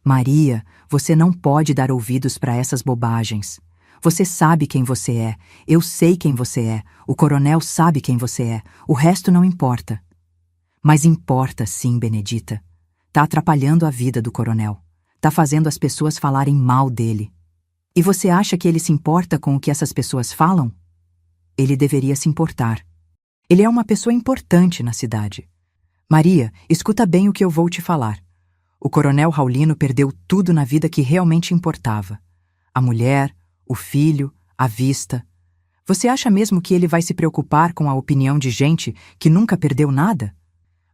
Maria, você não pode dar ouvidos para essas bobagens. Você sabe quem você é, eu sei quem você é, o coronel sabe quem você é, o resto não importa. Mas importa sim, Benedita. Tá atrapalhando a vida do coronel. Tá fazendo as pessoas falarem mal dele. E você acha que ele se importa com o que essas pessoas falam? Ele deveria se importar. Ele é uma pessoa importante na cidade. Maria, escuta bem o que eu vou te falar. O coronel Raulino perdeu tudo na vida que realmente importava. A mulher, o filho, a vista. Você acha mesmo que ele vai se preocupar com a opinião de gente que nunca perdeu nada?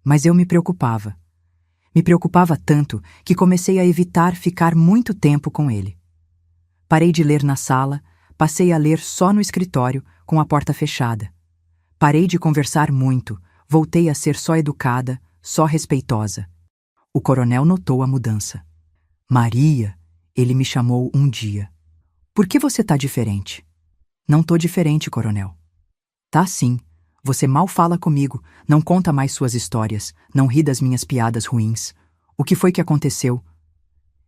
Mas eu me preocupava. Me preocupava tanto que comecei a evitar ficar muito tempo com ele. Parei de ler na sala, passei a ler só no escritório, com a porta fechada. Parei de conversar muito, voltei a ser só educada, só respeitosa. O coronel notou a mudança. Maria, ele me chamou um dia. Por que você tá diferente? Não tô diferente, coronel. Tá sim. Você mal fala comigo, não conta mais suas histórias, não ri das minhas piadas ruins. O que foi que aconteceu?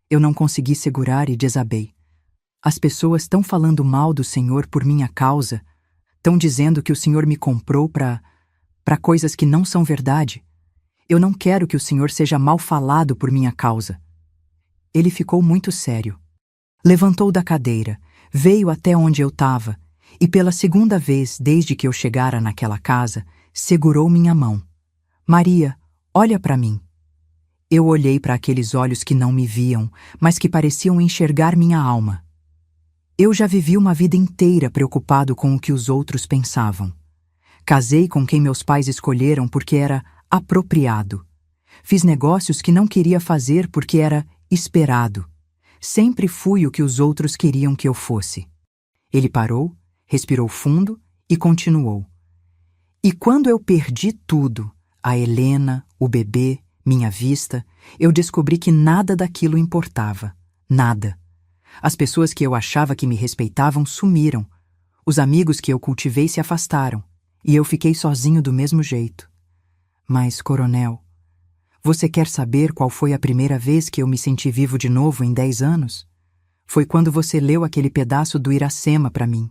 Eu não consegui segurar e desabei. As pessoas estão falando mal do Senhor por minha causa, estão dizendo que o Senhor me comprou para coisas que não são verdade. Eu não quero que o Senhor seja mal falado por minha causa. Ele ficou muito sério. Levantou da cadeira, veio até onde eu estava e pela 2ª vez desde que eu chegara naquela casa, segurou minha mão. Maria, olha para mim. Eu olhei para aqueles olhos que não me viam, mas que pareciam enxergar minha alma. Eu já vivi uma vida inteira preocupado com o que os outros pensavam. Casei com quem meus pais escolheram porque era apropriado. Fiz negócios que não queria fazer porque era esperado. Sempre fui o que os outros queriam que eu fosse. Ele parou, respirou fundo e continuou. E quando eu perdi tudo, a Helena, o bebê, minha vista, eu descobri que nada daquilo importava. Nada. As pessoas que eu achava que me respeitavam sumiram. Os amigos que eu cultivei se afastaram. E eu fiquei sozinho do mesmo jeito. Mas, coronel, você quer saber qual foi a primeira vez que eu me senti vivo de novo em 10 anos? Foi quando você leu aquele pedaço do Iracema para mim.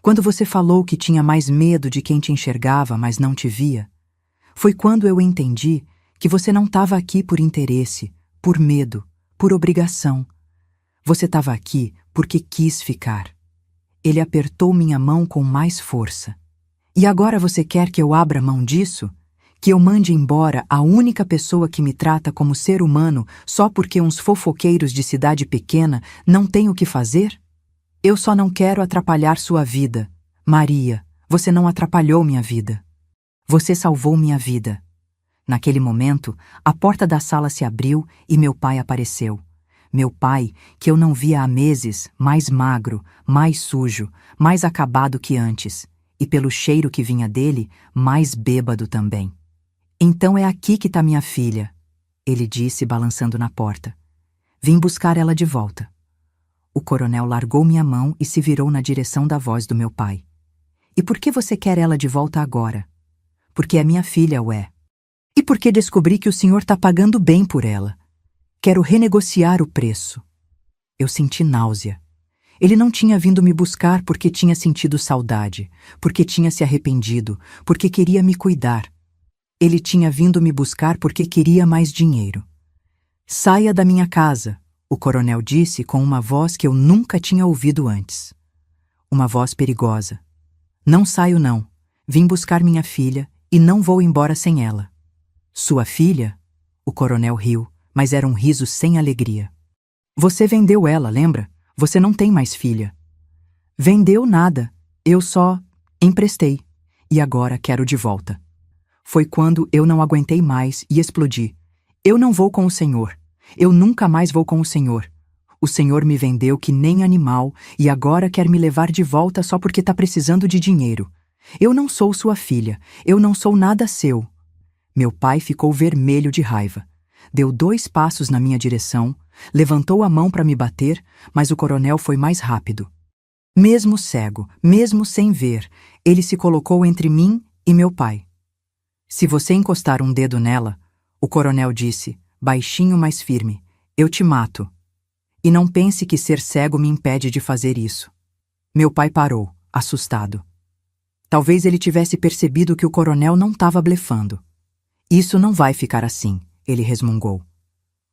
Quando você falou que tinha mais medo de quem te enxergava, mas não te via. Foi quando eu entendi que você não estava aqui por interesse, por medo, por obrigação. Você estava aqui porque quis ficar. Ele apertou minha mão com mais força. E agora você quer que eu abra mão disso? Que eu mande embora a única pessoa que me trata como ser humano só porque uns fofoqueiros de cidade pequena não têm o que fazer? Eu só não quero atrapalhar sua vida. Maria, você não atrapalhou minha vida. Você salvou minha vida. Naquele momento, a porta da sala se abriu e meu pai apareceu. Meu pai, que eu não via há meses, mais magro, mais sujo, mais acabado que antes, e pelo cheiro que vinha dele, mais bêbado também. Então é aqui que está minha filha, ele disse, balançando na porta. Vim buscar ela de volta. O coronel largou minha mão e se virou na direção da voz do meu pai. E por que você quer ela de volta agora? Porque é minha filha, ué. E porque descobri que o senhor está pagando bem por ela. Quero renegociar o preço. Eu senti náusea. Ele não tinha vindo me buscar porque tinha sentido saudade, porque tinha se arrependido, porque queria me cuidar. Ele tinha vindo me buscar porque queria mais dinheiro. Saia da minha casa, o coronel disse com uma voz que eu nunca tinha ouvido antes. Uma voz perigosa. Não saio não. Vim buscar minha filha e não vou embora sem ela. Sua filha? O coronel riu, mas era um riso sem alegria. Você vendeu ela, lembra? Você não tem mais filha. Vendeu nada. Eu só emprestei. E agora quero de volta. Foi quando eu não aguentei mais e explodi. Eu não vou com o senhor. Eu nunca mais vou com o senhor. O senhor me vendeu que nem animal e agora quer me levar de volta só porque tá precisando de dinheiro. Eu não sou sua filha. Eu não sou nada seu. Meu pai ficou vermelho de raiva. Deu 2 passos na minha direção, levantou a mão para me bater, mas o coronel foi mais rápido. Mesmo cego, mesmo sem ver, ele se colocou entre mim e meu pai. Se você encostar um dedo nela, o coronel disse, baixinho, mas firme, eu te mato. E não pense que ser cego me impede de fazer isso. Meu pai parou, assustado. Talvez ele tivesse percebido que o coronel não estava blefando. Isso não vai ficar assim, ele resmungou.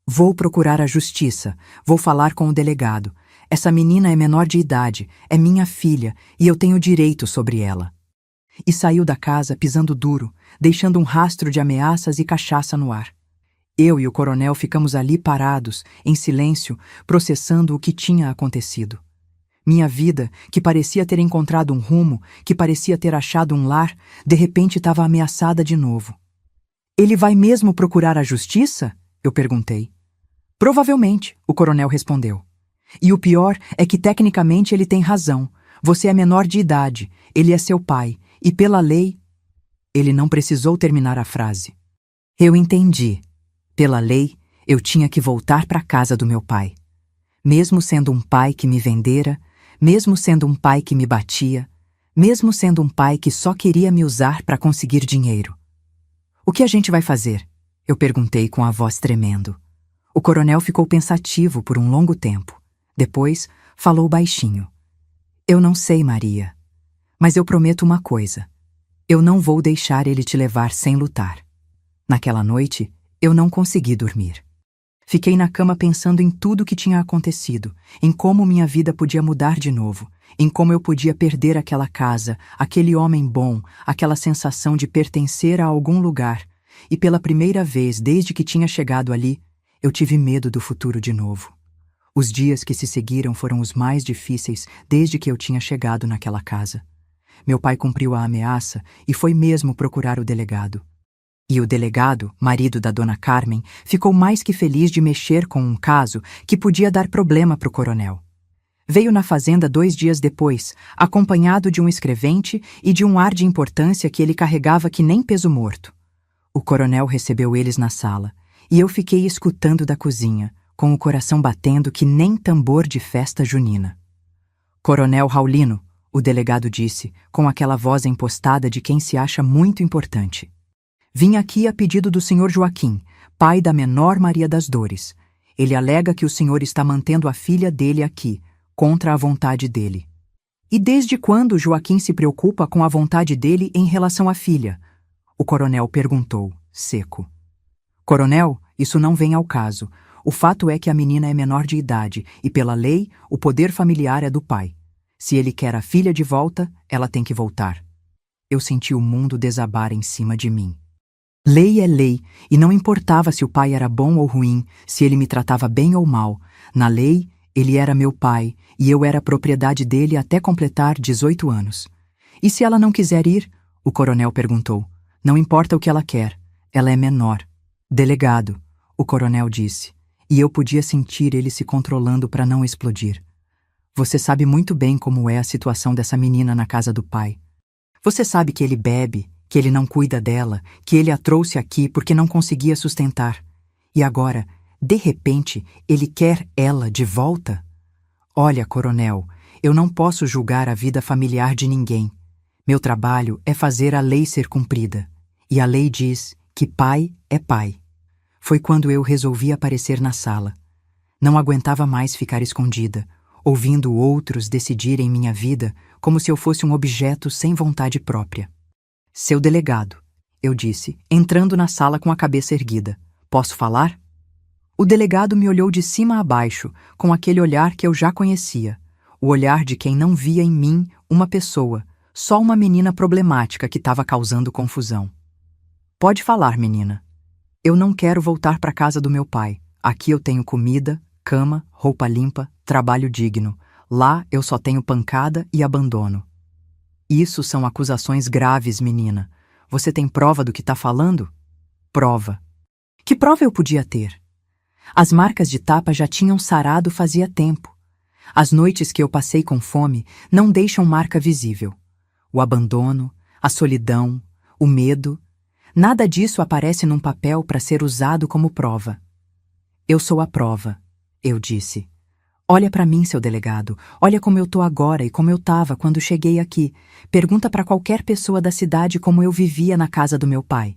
Vou procurar a justiça, vou falar com o delegado. Essa menina é menor de idade, é minha filha e eu tenho direito sobre ela. E saiu da casa pisando duro, deixando um rastro de ameaças e cachaça no ar. Eu e o coronel ficamos ali parados, em silêncio, processando o que tinha acontecido. Minha vida, que parecia ter encontrado um rumo, que parecia ter achado um lar, de repente estava ameaçada de novo. Ele vai mesmo procurar a justiça? Eu perguntei. Provavelmente, o coronel respondeu. E o pior é que tecnicamente ele tem razão. Você é menor de idade, ele é seu pai, e pela lei... Ele não precisou terminar a frase. Eu entendi. Pela lei, eu tinha que voltar para a casa do meu pai. Mesmo sendo um pai que me vendera, mesmo sendo um pai que me batia, mesmo sendo um pai que só queria me usar para conseguir dinheiro. O que a gente vai fazer? Eu perguntei com a voz tremendo. O coronel ficou pensativo por um longo tempo. Depois, falou baixinho. Eu não sei, Maria. Mas eu prometo uma coisa. Eu não vou deixar ele te levar sem lutar. Naquela noite, eu não consegui dormir. Fiquei na cama pensando em tudo o que tinha acontecido, em como minha vida podia mudar de novo, em como eu podia perder aquela casa, aquele homem bom, aquela sensação de pertencer a algum lugar. E pela primeira vez desde que tinha chegado ali, eu tive medo do futuro de novo. Os dias que se seguiram foram os mais difíceis desde que eu tinha chegado naquela casa. Meu pai cumpriu a ameaça e foi mesmo procurar o delegado. E o delegado, marido da dona Carmen, ficou mais que feliz de mexer com um caso que podia dar problema para o coronel. Veio na fazenda 2 dias depois, acompanhado de um escrevente e de um ar de importância que ele carregava que nem peso morto. O coronel recebeu eles na sala, e eu fiquei escutando da cozinha, com o coração batendo que nem tambor de festa junina. Coronel Raulino, o delegado disse, com aquela voz empostada de quem se acha muito importante. Vim aqui a pedido do senhor Joaquim, pai da menor Maria das Dores. Ele alega que o senhor está mantendo a filha dele aqui, contra a vontade dele. E desde quando Joaquim se preocupa com a vontade dele em relação à filha? O coronel perguntou, seco. Coronel, isso não vem ao caso. O fato é que a menina é menor de idade e, pela lei, o poder familiar é do pai. Se ele quer a filha de volta, ela tem que voltar. Eu senti o mundo desabar em cima de mim. Lei é lei, e não importava se o pai era bom ou ruim, se ele me tratava bem ou mal. Na lei, ele era meu pai, e eu era propriedade dele até completar 18 anos. E se ela não quiser ir? O coronel perguntou. Não importa o que ela quer, ela é menor. Delegado, o coronel disse, e eu podia sentir ele se controlando para não explodir. Você sabe muito bem como é a situação dessa menina na casa do pai. Você sabe que ele bebe, que ele não cuida dela, que ele a trouxe aqui porque não conseguia sustentar. E agora, de repente, ele quer ela de volta? Olha, coronel, eu não posso julgar a vida familiar de ninguém. Meu trabalho é fazer a lei ser cumprida. E a lei diz que pai é pai. Foi quando eu resolvi aparecer na sala. Não aguentava mais ficar escondida, ouvindo outros decidirem minha vida como se eu fosse um objeto sem vontade própria. Seu delegado, eu disse, entrando na sala com a cabeça erguida. Posso falar? O delegado me olhou de cima a baixo, com aquele olhar que eu já conhecia. O olhar de quem não via em mim uma pessoa, só uma menina problemática que estava causando confusão. Pode falar, menina. Eu não quero voltar para a casa do meu pai. Aqui eu tenho comida, cama, roupa limpa, trabalho digno. Lá eu só tenho pancada e abandono. Isso são acusações graves, menina. Você tem prova do que está falando? Prova. Que prova eu podia ter? As marcas de tapa já tinham sarado fazia tempo. As noites que eu passei com fome não deixam marca visível. O abandono, a solidão, o medo, nada disso aparece num papel para ser usado como prova. Eu sou a prova, eu disse. Olha para mim, seu delegado. Olha como eu tô agora e como eu tava quando cheguei aqui. Pergunta para qualquer pessoa da cidade como eu vivia na casa do meu pai.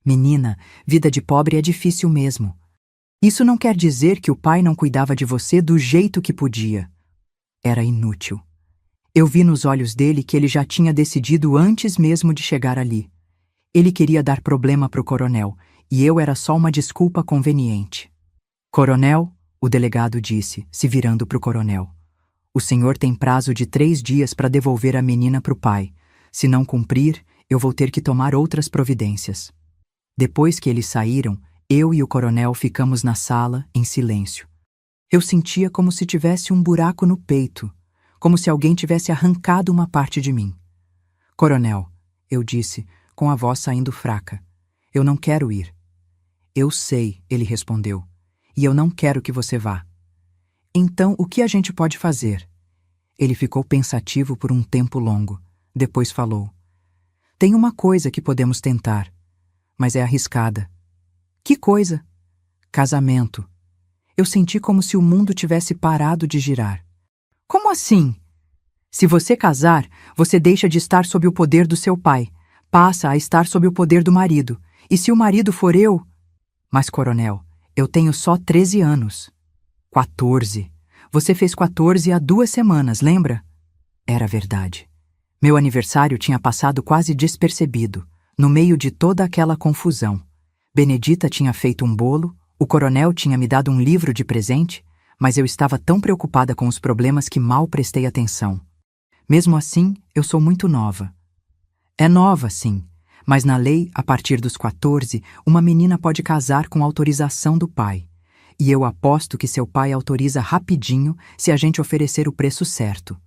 Menina, vida de pobre é difícil mesmo. Isso não quer dizer que o pai não cuidava de você do jeito que podia. Era inútil. Eu vi nos olhos dele que ele já tinha decidido antes mesmo de chegar ali. Ele queria dar problema pro coronel, e eu era só uma desculpa conveniente. Coronel, o delegado disse, se virando pro coronel. O senhor tem prazo de 3 dias para devolver a menina pro pai. Se não cumprir, eu vou ter que tomar outras providências. Depois que eles saíram, eu e o coronel ficamos na sala, em silêncio. Eu sentia como se tivesse um buraco no peito, como se alguém tivesse arrancado uma parte de mim. Coronel, eu disse, com a voz saindo fraca, eu não quero ir. Eu sei, ele respondeu, e eu não quero que você vá. Então, o que a gente pode fazer? Ele ficou pensativo por um tempo longo. Depois falou. Tem uma coisa que podemos tentar, mas é arriscada. Que coisa? Casamento. Eu senti como se o mundo tivesse parado de girar. Como assim? Se você casar, você deixa de estar sob o poder do seu pai, passa a estar sob o poder do marido. E se o marido for eu? Mas, coronel, eu tenho só 13 anos. 14. Você fez 14 há 2 semanas, lembra? Era verdade. Meu aniversário tinha passado quase despercebido, no meio de toda aquela confusão. Benedita tinha feito um bolo, o coronel tinha me dado um livro de presente, mas eu estava tão preocupada com os problemas que mal prestei atenção. Mesmo assim, eu sou muito nova. É nova, sim, mas na lei, a partir dos 14, uma menina pode casar com autorização do pai. E eu aposto que seu pai autoriza rapidinho se a gente oferecer o preço certo.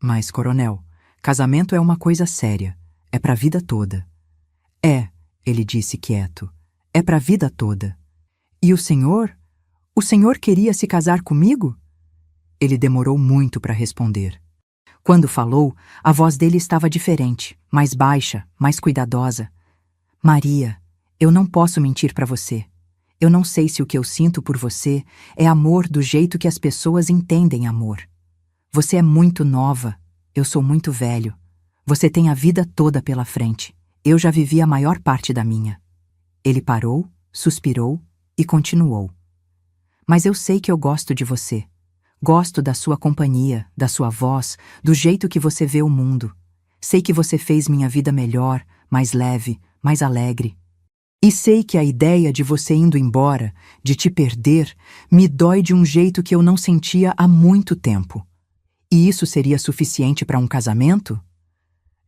Mas, coronel, casamento é uma coisa séria. É pra vida toda. É, ele disse quieto. É pra vida toda. E o senhor? O senhor queria se casar comigo? Ele demorou muito para responder. Quando falou, a voz dele estava diferente, mais baixa, mais cuidadosa. Maria, eu não posso mentir para você. Eu não sei se o que eu sinto por você é amor do jeito que as pessoas entendem amor. Você é muito nova, eu sou muito velho. Você tem a vida toda pela frente. Eu já vivi a maior parte da minha. Ele parou, suspirou e continuou. Mas eu sei que eu gosto de você. Gosto da sua companhia, da sua voz, do jeito que você vê o mundo. Sei que você fez minha vida melhor, mais leve, mais alegre. E sei que a ideia de você indo embora, de te perder, me dói de um jeito que eu não sentia há muito tempo. E isso seria suficiente para um casamento?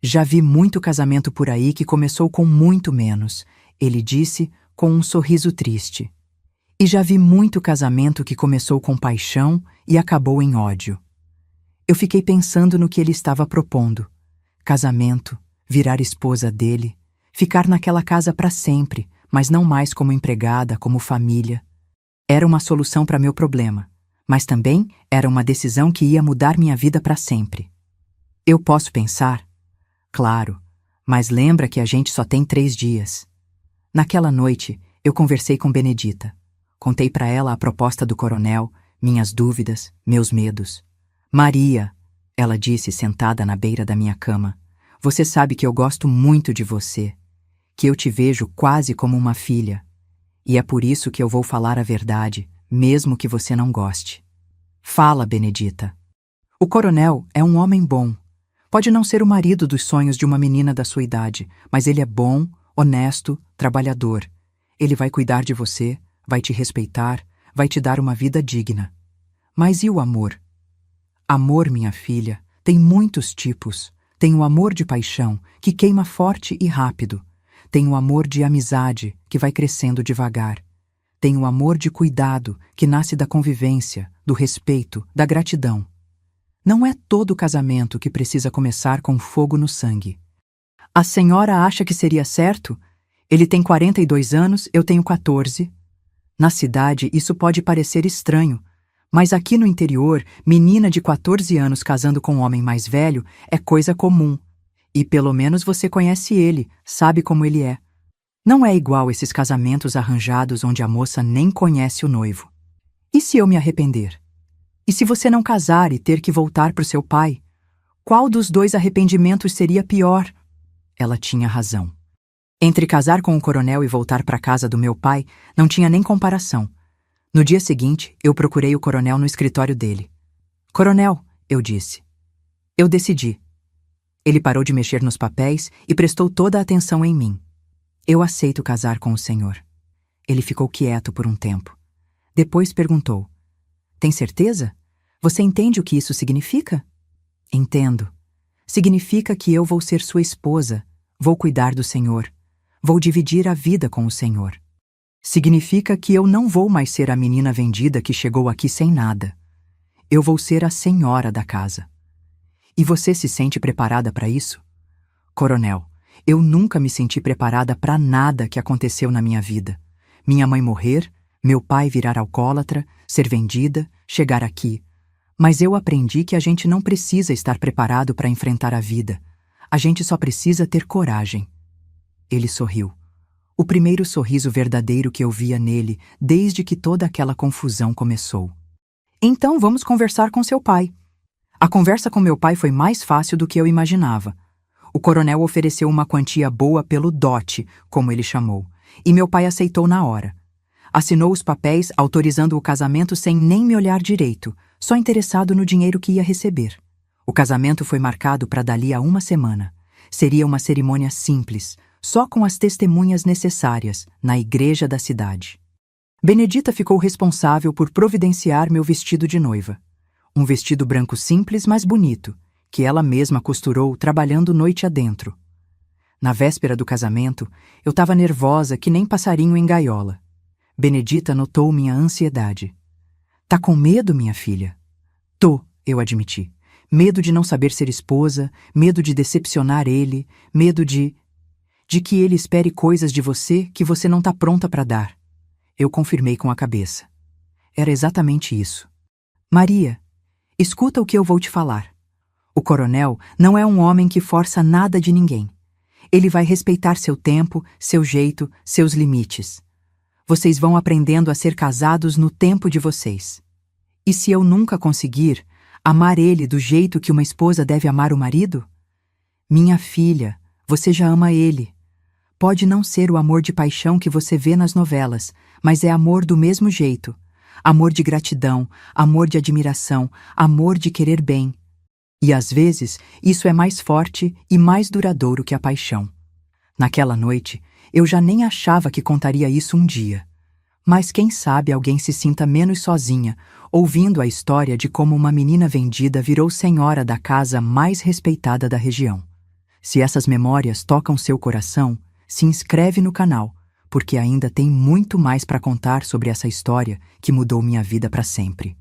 Já vi muito casamento por aí que começou com muito menos. ele disse com um sorriso triste. E já vi muito casamento que começou com paixão e acabou em ódio. Eu fiquei pensando no que ele estava propondo. Casamento, virar esposa dele, ficar naquela casa para sempre, mas não mais como empregada, como família. Era uma solução para meu problema, mas também era uma decisão que ia mudar minha vida para sempre. Eu posso pensar? Claro, mas lembra que a gente só tem 3 dias. Naquela noite, eu conversei com Benedita. Contei para ela a proposta do coronel, minhas dúvidas, meus medos. Maria, ela disse sentada na beira da minha cama, você sabe que eu gosto muito de você, que eu te vejo quase como uma filha. E é por isso que eu vou falar a verdade, mesmo que você não goste. Fala, Benedita. O coronel é um homem bom. Pode não ser o marido dos sonhos de uma menina da sua idade, mas ele é bom, honesto, trabalhador. Ele vai cuidar de você, vai te respeitar, vai te dar uma vida digna. Mas e o amor? Amor, minha filha, tem muitos tipos. Tem o amor de paixão, que queima forte e rápido. Tem o amor de amizade, que vai crescendo devagar. Tem o amor de cuidado, que nasce da convivência, do respeito, da gratidão. Não é todo casamento que precisa começar com fogo no sangue. A senhora acha que seria certo? Ele tem 42 anos, eu tenho 14. Na cidade, isso pode parecer estranho, mas aqui no interior, menina de 14 anos casando com um homem mais velho é coisa comum. E pelo menos você conhece ele, sabe como ele é. Não é igual esses casamentos arranjados onde a moça nem conhece o noivo. E se eu me arrepender? E se você não casar e ter que voltar pro seu pai? Qual dos 2 arrependimentos seria pior? Ela tinha razão. Entre casar com o coronel e voltar para casa do meu pai, não tinha nem comparação. No dia seguinte, eu procurei o coronel no escritório dele. Coronel, eu disse. Eu decidi. Ele parou de mexer nos papéis e prestou toda a atenção em mim. Eu aceito casar com o senhor. Ele ficou quieto por um tempo. Depois perguntou. Tem certeza? Você entende o que isso significa? Entendo. Significa que eu vou ser sua esposa, vou cuidar do senhor, vou dividir a vida com o senhor. Significa que eu não vou mais ser a menina vendida que chegou aqui sem nada. Eu vou ser a senhora da casa. E você se sente preparada para isso? Coronel, eu nunca me senti preparada para nada que aconteceu na minha vida. Minha mãe morrer, meu pai virar alcoólatra, ser vendida, chegar aqui. Mas eu aprendi que a gente não precisa estar preparado para enfrentar a vida. A gente só precisa ter coragem. Ele sorriu. O primeiro sorriso verdadeiro que eu via nele desde que toda aquela confusão começou. Então vamos conversar com seu pai. A conversa com meu pai foi mais fácil do que eu imaginava. O coronel ofereceu uma quantia boa pelo dote, como ele chamou, e meu pai aceitou na hora. Assinou os papéis autorizando o casamento sem nem me olhar direito, só interessado no dinheiro que ia receber. O casamento foi marcado para dali a 1 semana. Seria uma cerimônia simples, só com as testemunhas necessárias, na igreja da cidade. Benedita ficou responsável por providenciar meu vestido de noiva. Um vestido branco simples, mas bonito, que ela mesma costurou trabalhando noite adentro. Na véspera do casamento, eu estava nervosa que nem passarinho em gaiola. Benedita notou minha ansiedade. Tá com medo, minha filha? Tô, eu admiti. Medo de não saber ser esposa, medo de decepcionar ele, medo de que ele espere coisas de você que você não tá pronta para dar. Eu confirmei com a cabeça. Era exatamente isso. Maria, escuta o que eu vou te falar. O coronel não é um homem que força nada de ninguém. Ele vai respeitar seu tempo, seu jeito, seus limites. Vocês vão aprendendo a ser casados no tempo de vocês. E se eu nunca conseguir amar ele do jeito que uma esposa deve amar o marido? Minha filha, você já ama ele. Pode não ser o amor de paixão que você vê nas novelas, mas é amor do mesmo jeito. Amor de gratidão, amor de admiração, amor de querer bem. E às vezes, isso é mais forte e mais duradouro que a paixão. Naquela noite, eu já nem achava que contaria isso um dia. Mas quem sabe alguém se sinta menos sozinha, ouvindo a história de como uma menina vendida virou senhora da casa mais respeitada da região. Se essas memórias tocam seu coração, se inscreve no canal, porque ainda tem muito mais para contar sobre essa história que mudou minha vida para sempre.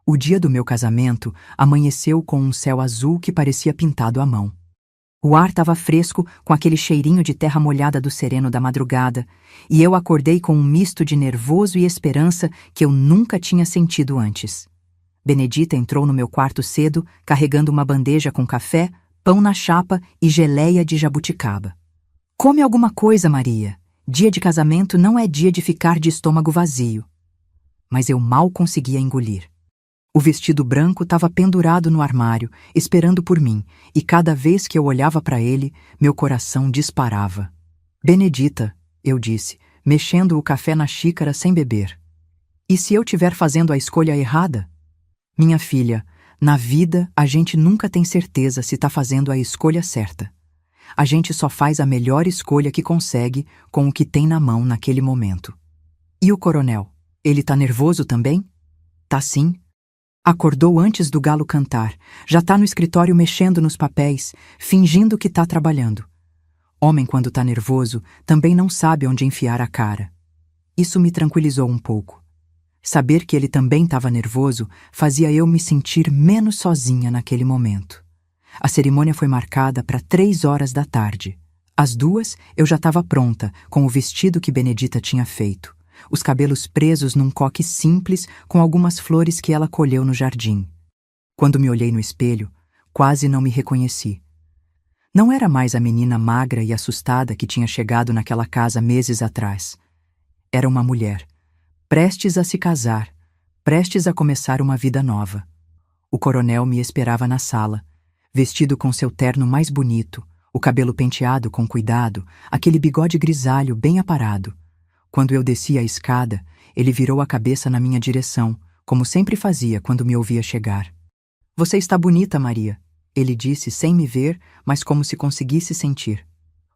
O dia do meu casamento amanheceu com um céu azul que parecia pintado à mão. O ar estava fresco, com aquele cheirinho de terra molhada do sereno da madrugada, e eu acordei com um misto de nervoso e esperança que eu nunca tinha sentido antes. Benedita entrou no meu quarto cedo, carregando uma bandeja com café, pão na chapa e geleia de jabuticaba. Come alguma coisa, Maria. Dia de casamento não é dia de ficar de estômago vazio. Mas eu mal conseguia engolir. O vestido branco estava pendurado no armário, esperando por mim, e cada vez que eu olhava para ele, meu coração disparava. Benedita, eu disse, mexendo o café na xícara sem beber. E se eu estiver fazendo a escolha errada? Minha filha, na vida a gente nunca tem certeza se está fazendo a escolha certa. A gente só faz a melhor escolha que consegue com o que tem na mão naquele momento. E o coronel? Ele tá nervoso também? Tá sim. Acordou antes do galo cantar, já tá no escritório mexendo nos papéis, fingindo que tá trabalhando. Homem, quando tá nervoso, também não sabe onde enfiar a cara. Isso me tranquilizou um pouco. Saber que ele também estava nervoso fazia eu me sentir menos sozinha naquele momento. A cerimônia foi marcada para 3 horas da tarde. Às 2, eu já estava pronta, com o vestido que Benedita tinha feito. Os cabelos presos num coque simples com algumas flores que ela colheu no jardim. Quando me olhei no espelho, quase não me reconheci. Não era mais a menina magra e assustada que tinha chegado naquela casa meses atrás. Era uma mulher, prestes a se casar, prestes a começar uma vida nova. O coronel me esperava na sala, vestido com seu terno mais bonito, o cabelo penteado com cuidado, aquele bigode grisalho bem aparado. Quando eu desci a escada, ele virou a cabeça na minha direção, como sempre fazia quando me ouvia chegar. "Você está bonita, Maria", ele disse sem me ver, mas como se conseguisse sentir.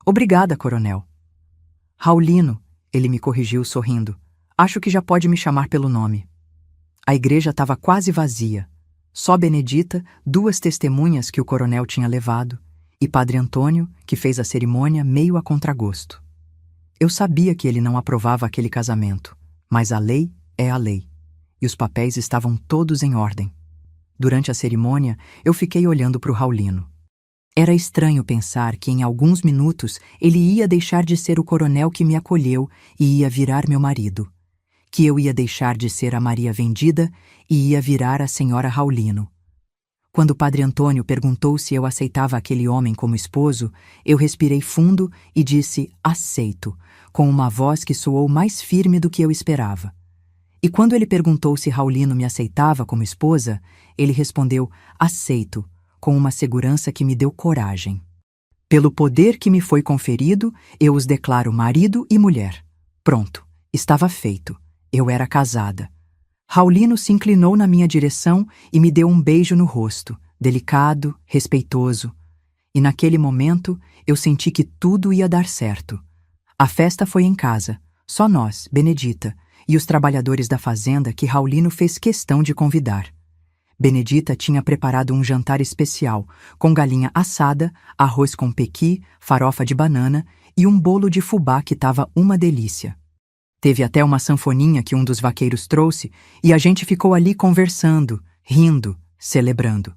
"Obrigada, coronel." "Raulino", ele me corrigiu sorrindo. "Acho que já pode me chamar pelo nome." A igreja estava quase vazia. Só Benedita, 2 testemunhas que o coronel tinha levado, e Padre Antônio, que fez a cerimônia meio a contragosto. Eu sabia que ele não aprovava aquele casamento, mas a lei é a lei, e os papéis estavam todos em ordem. Durante a cerimônia, eu fiquei olhando para o Raulino. Era estranho pensar que em alguns minutos ele ia deixar de ser o coronel que me acolheu e ia virar meu marido, que eu ia deixar de ser a Maria vendida e ia virar a senhora Raulino. Quando o Padre Antônio perguntou se eu aceitava aquele homem como esposo, eu respirei fundo e disse "aceito", com uma voz que soou mais firme do que eu esperava. E quando ele perguntou se Raulino me aceitava como esposa, ele respondeu "aceito", com uma segurança que me deu coragem. Pelo poder que me foi conferido, eu os declaro marido e mulher. Pronto, estava feito. Eu era casada. Raulino se inclinou na minha direção e me deu um beijo no rosto, delicado, respeitoso. E naquele momento, eu senti que tudo ia dar certo. A festa foi em casa, só nós, Benedita, e os trabalhadores da fazenda que Raulino fez questão de convidar. Benedita tinha preparado um jantar especial, com galinha assada, arroz com pequi, farofa de banana e um bolo de fubá que estava uma delícia. Teve até uma sanfoninha que um dos vaqueiros trouxe e a gente ficou ali conversando, rindo, celebrando.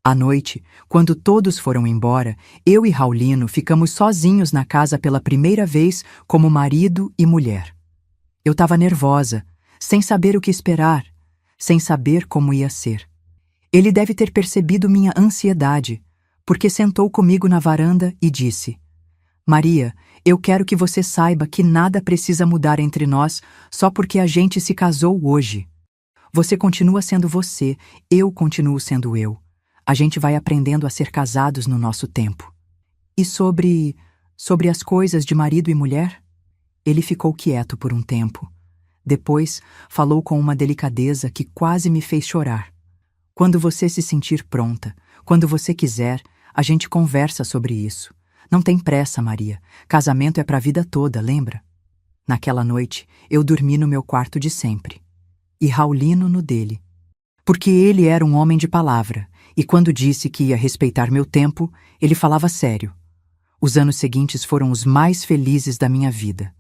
À noite, quando todos foram embora, eu e Raulino ficamos sozinhos na casa pela primeira vez como marido e mulher. Eu estava nervosa, sem saber o que esperar, sem saber como ia ser. Ele deve ter percebido minha ansiedade, porque sentou comigo na varanda e disse: "Maria, eu quero que você saiba que nada precisa mudar entre nós só porque a gente se casou hoje. Você continua sendo você, eu continuo sendo eu. A gente vai aprendendo a ser casados no nosso tempo." "E sobre as coisas de marido e mulher?" Ele ficou quieto por um tempo. Depois, falou com uma delicadeza que quase me fez chorar. "Quando você se sentir pronta, quando você quiser, a gente conversa sobre isso. Não tem pressa, Maria. Casamento é para a vida toda, lembra?" Naquela noite, eu dormi no meu quarto de sempre. E Raulino no dele. Porque ele era um homem de palavra, e quando disse que ia respeitar meu tempo, ele falava sério. Os anos seguintes foram os mais felizes da minha vida.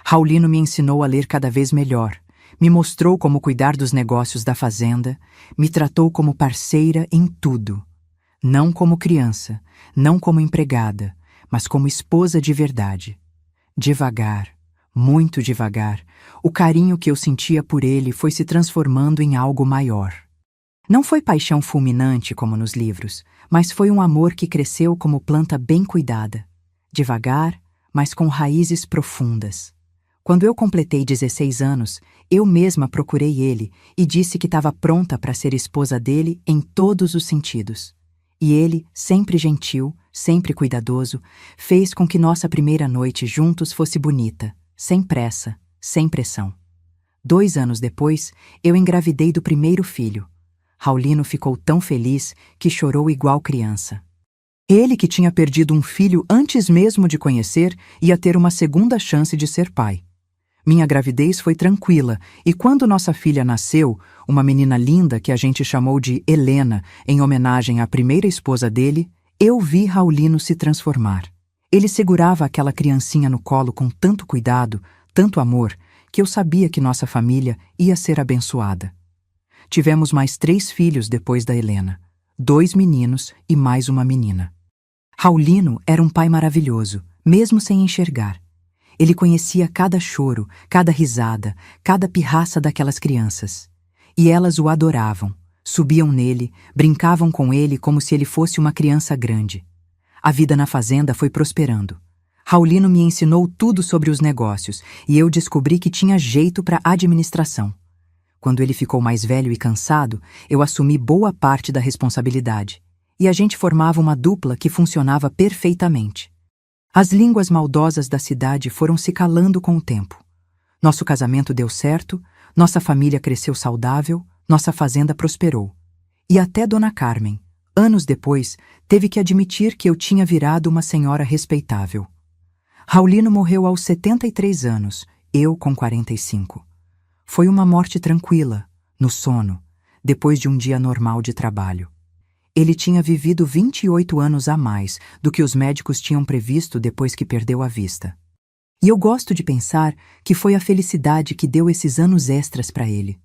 Raulino me ensinou a ler cada vez melhor, me mostrou como cuidar dos negócios da fazenda, me tratou como parceira em tudo. Não como criança, não como empregada, mas como esposa de verdade. Devagar, muito devagar, o carinho que eu sentia por ele foi se transformando em algo maior. Não foi paixão fulminante como nos livros, mas foi um amor que cresceu como planta bem cuidada. Devagar, mas com raízes profundas. Quando eu completei 16 anos, eu mesma procurei ele e disse que estava pronta para ser esposa dele em todos os sentidos. E ele, sempre gentil, sempre cuidadoso, fez com que nossa primeira noite juntos fosse bonita, sem pressa, sem pressão. 2 anos depois, eu engravidei do primeiro filho. Raulino ficou tão feliz que chorou igual criança. Ele, que tinha perdido um filho antes mesmo de conhecer, ia ter uma segunda chance de ser pai. Minha gravidez foi tranquila e quando nossa filha nasceu, uma menina linda que a gente chamou de Helena, em homenagem à primeira esposa dele, eu vi Raulino se transformar. Ele segurava aquela criancinha no colo com tanto cuidado, tanto amor, que eu sabia que nossa família ia ser abençoada. Tivemos mais 3 filhos depois da Helena, 2 meninos e mais uma menina. Raulino era um pai maravilhoso, mesmo sem enxergar. Ele conhecia cada choro, cada risada, cada pirraça daquelas crianças. E elas o adoravam, subiam nele, brincavam com ele como se ele fosse uma criança grande. A vida na fazenda foi prosperando. Raulino me ensinou tudo sobre os negócios e eu descobri que tinha jeito para administração. Quando ele ficou mais velho e cansado, eu assumi boa parte da responsabilidade. E a gente formava uma dupla que funcionava perfeitamente. As línguas maldosas da cidade foram se calando com o tempo. Nosso casamento deu certo, nossa família cresceu saudável, nossa fazenda prosperou. E até Dona Carmen, anos depois, teve que admitir que eu tinha virado uma senhora respeitável. Raulino morreu aos 73 anos, eu com 45. Foi uma morte tranquila, no sono, depois de um dia normal de trabalho. Ele tinha vivido 28 anos a mais do que os médicos tinham previsto depois que perdeu a vista. E eu gosto de pensar que foi a felicidade que deu esses anos extras para ele.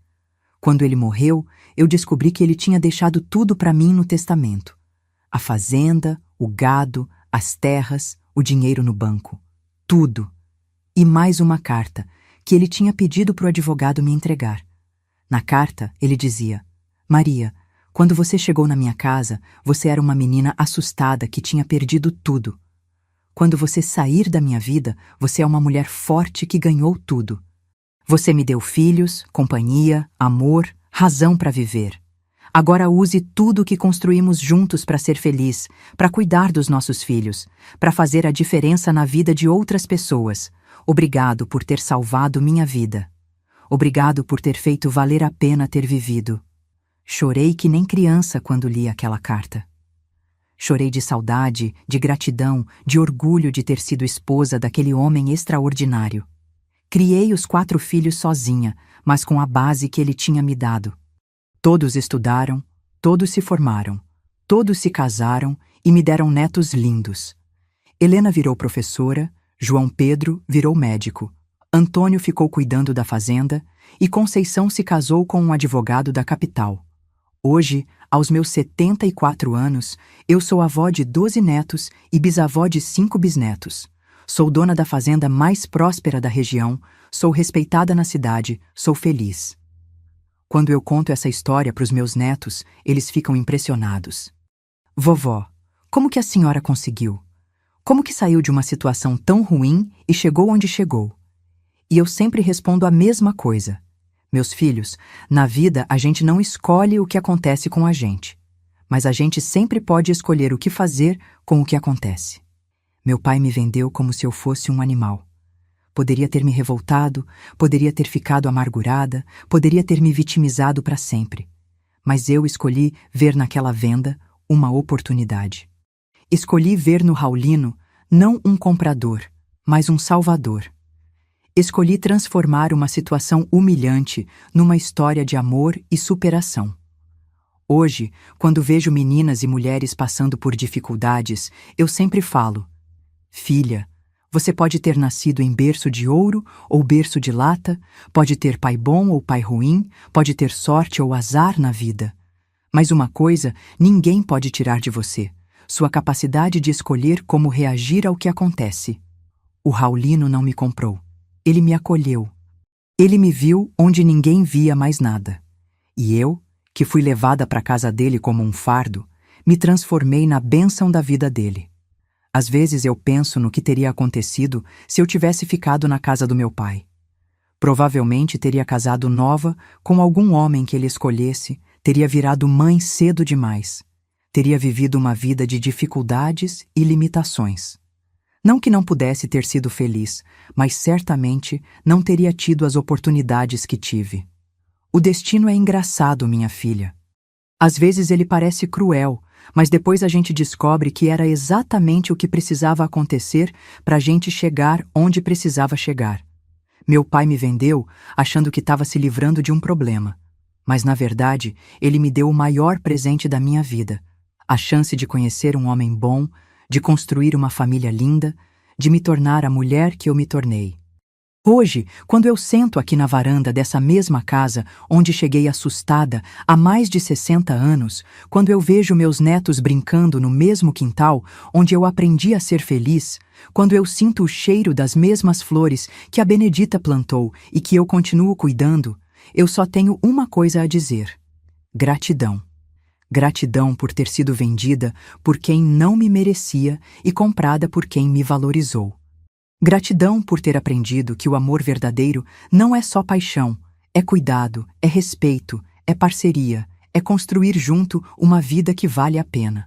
Quando ele morreu, eu descobri que ele tinha deixado tudo para mim no testamento. A fazenda, o gado, as terras, o dinheiro no banco. Tudo. E mais uma carta, que ele tinha pedido para o advogado me entregar. Na carta, ele dizia: Maria, quando você chegou na minha casa, você era uma menina assustada que tinha perdido tudo. Quando você sair da minha vida, você é uma mulher forte que ganhou tudo. Você me deu filhos, companhia, amor, razão para viver. Agora use tudo o que construímos juntos para ser feliz, para cuidar dos nossos filhos, para fazer a diferença na vida de outras pessoas. Obrigado por ter salvado minha vida. Obrigado por ter feito valer a pena ter vivido. Chorei que nem criança quando li aquela carta. Chorei de saudade, de gratidão, de orgulho de ter sido esposa daquele homem extraordinário. Criei os 4 filhos sozinha, mas com a base que ele tinha me dado. Todos estudaram, todos se formaram, todos se casaram e me deram netos lindos. Helena virou professora, João Pedro virou médico, Antônio ficou cuidando da fazenda e Conceição se casou com um advogado da capital. Hoje, aos meus 74 anos, eu sou avó de 12 netos e bisavó de 5 bisnetos. Sou dona da fazenda mais próspera da região, sou respeitada na cidade, sou feliz. Quando eu conto essa história para os meus netos, eles ficam impressionados. Vovó, como que a senhora conseguiu? Como que saiu de uma situação tão ruim e chegou onde chegou? E eu sempre respondo a mesma coisa. Meus filhos, na vida a gente não escolhe o que acontece com a gente, mas a gente sempre pode escolher o que fazer com o que acontece. Meu pai me vendeu como se eu fosse um animal. Poderia ter me revoltado, poderia ter ficado amargurada, poderia ter me vitimizado para sempre. Mas eu escolhi ver naquela venda uma oportunidade. Escolhi ver no Raulino não um comprador, mas um salvador. Escolhi transformar uma situação humilhante numa história de amor e superação. Hoje, quando vejo meninas e mulheres passando por dificuldades, eu sempre falo: Filha, Você pode ter nascido em berço de ouro ou berço de lata, pode ter pai bom ou pai ruim, pode ter sorte ou azar na vida. Mas uma coisa ninguém pode tirar de você: sua capacidade de escolher como reagir ao que acontece. O Raulino não me comprou. Ele me acolheu. Ele me viu onde ninguém via mais nada. E eu, que fui levada para a casa dele como um fardo, me transformei na bênção da vida dele. Às vezes eu penso no que teria acontecido se eu tivesse ficado na casa do meu pai. Provavelmente teria casado nova com algum homem que ele escolhesse, teria virado mãe cedo demais, teria vivido uma vida de dificuldades e limitações. Não que não pudesse ter sido feliz, mas certamente não teria tido as oportunidades que tive. O destino é engraçado, minha filha. Às vezes ele parece cruel, mas depois a gente descobre que era exatamente o que precisava acontecer para a gente chegar onde precisava chegar. Meu pai me vendeu achando que estava se livrando de um problema, mas na verdade ele me deu o maior presente da minha vida: a chance de conhecer um homem bom, de construir uma família linda, de me tornar a mulher que eu me tornei. Hoje, quando eu sento aqui na varanda dessa mesma casa onde cheguei assustada há mais de 60 anos, quando eu vejo meus netos brincando no mesmo quintal onde eu aprendi a ser feliz, quando eu sinto o cheiro das mesmas flores que a Benedita plantou e que eu continuo cuidando, eu só tenho uma coisa a dizer: gratidão. Gratidão por ter sido vendida por quem não me merecia e comprada por quem me valorizou. Gratidão por ter aprendido que o amor verdadeiro não é só paixão, é cuidado, é respeito, é parceria, é construir junto uma vida que vale a pena.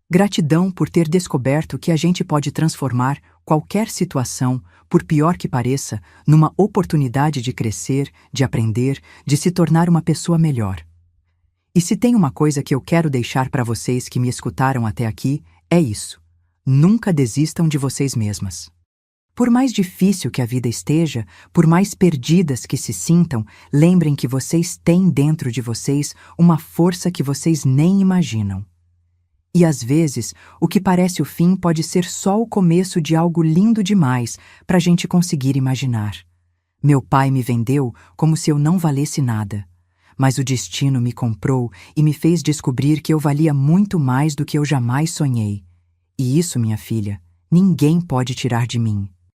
Gratidão por ter descoberto que a gente pode transformar qualquer situação, por pior que pareça, numa oportunidade de crescer, de aprender, de se tornar uma pessoa melhor. E se tem uma coisa que eu quero deixar para vocês que me escutaram até aqui, é isso: nunca desistam de vocês mesmas. Por mais difícil que a vida esteja, por mais perdidas que se sintam, lembrem que vocês têm dentro de vocês uma força que vocês nem imaginam. E às vezes, o que parece o fim pode ser só o começo de algo lindo demais para a gente conseguir imaginar. Meu pai me vendeu como se eu não valesse nada, mas o destino me comprou e me fez descobrir que eu valia muito mais do que eu jamais sonhei. E isso, minha filha, ninguém pode tirar de mim.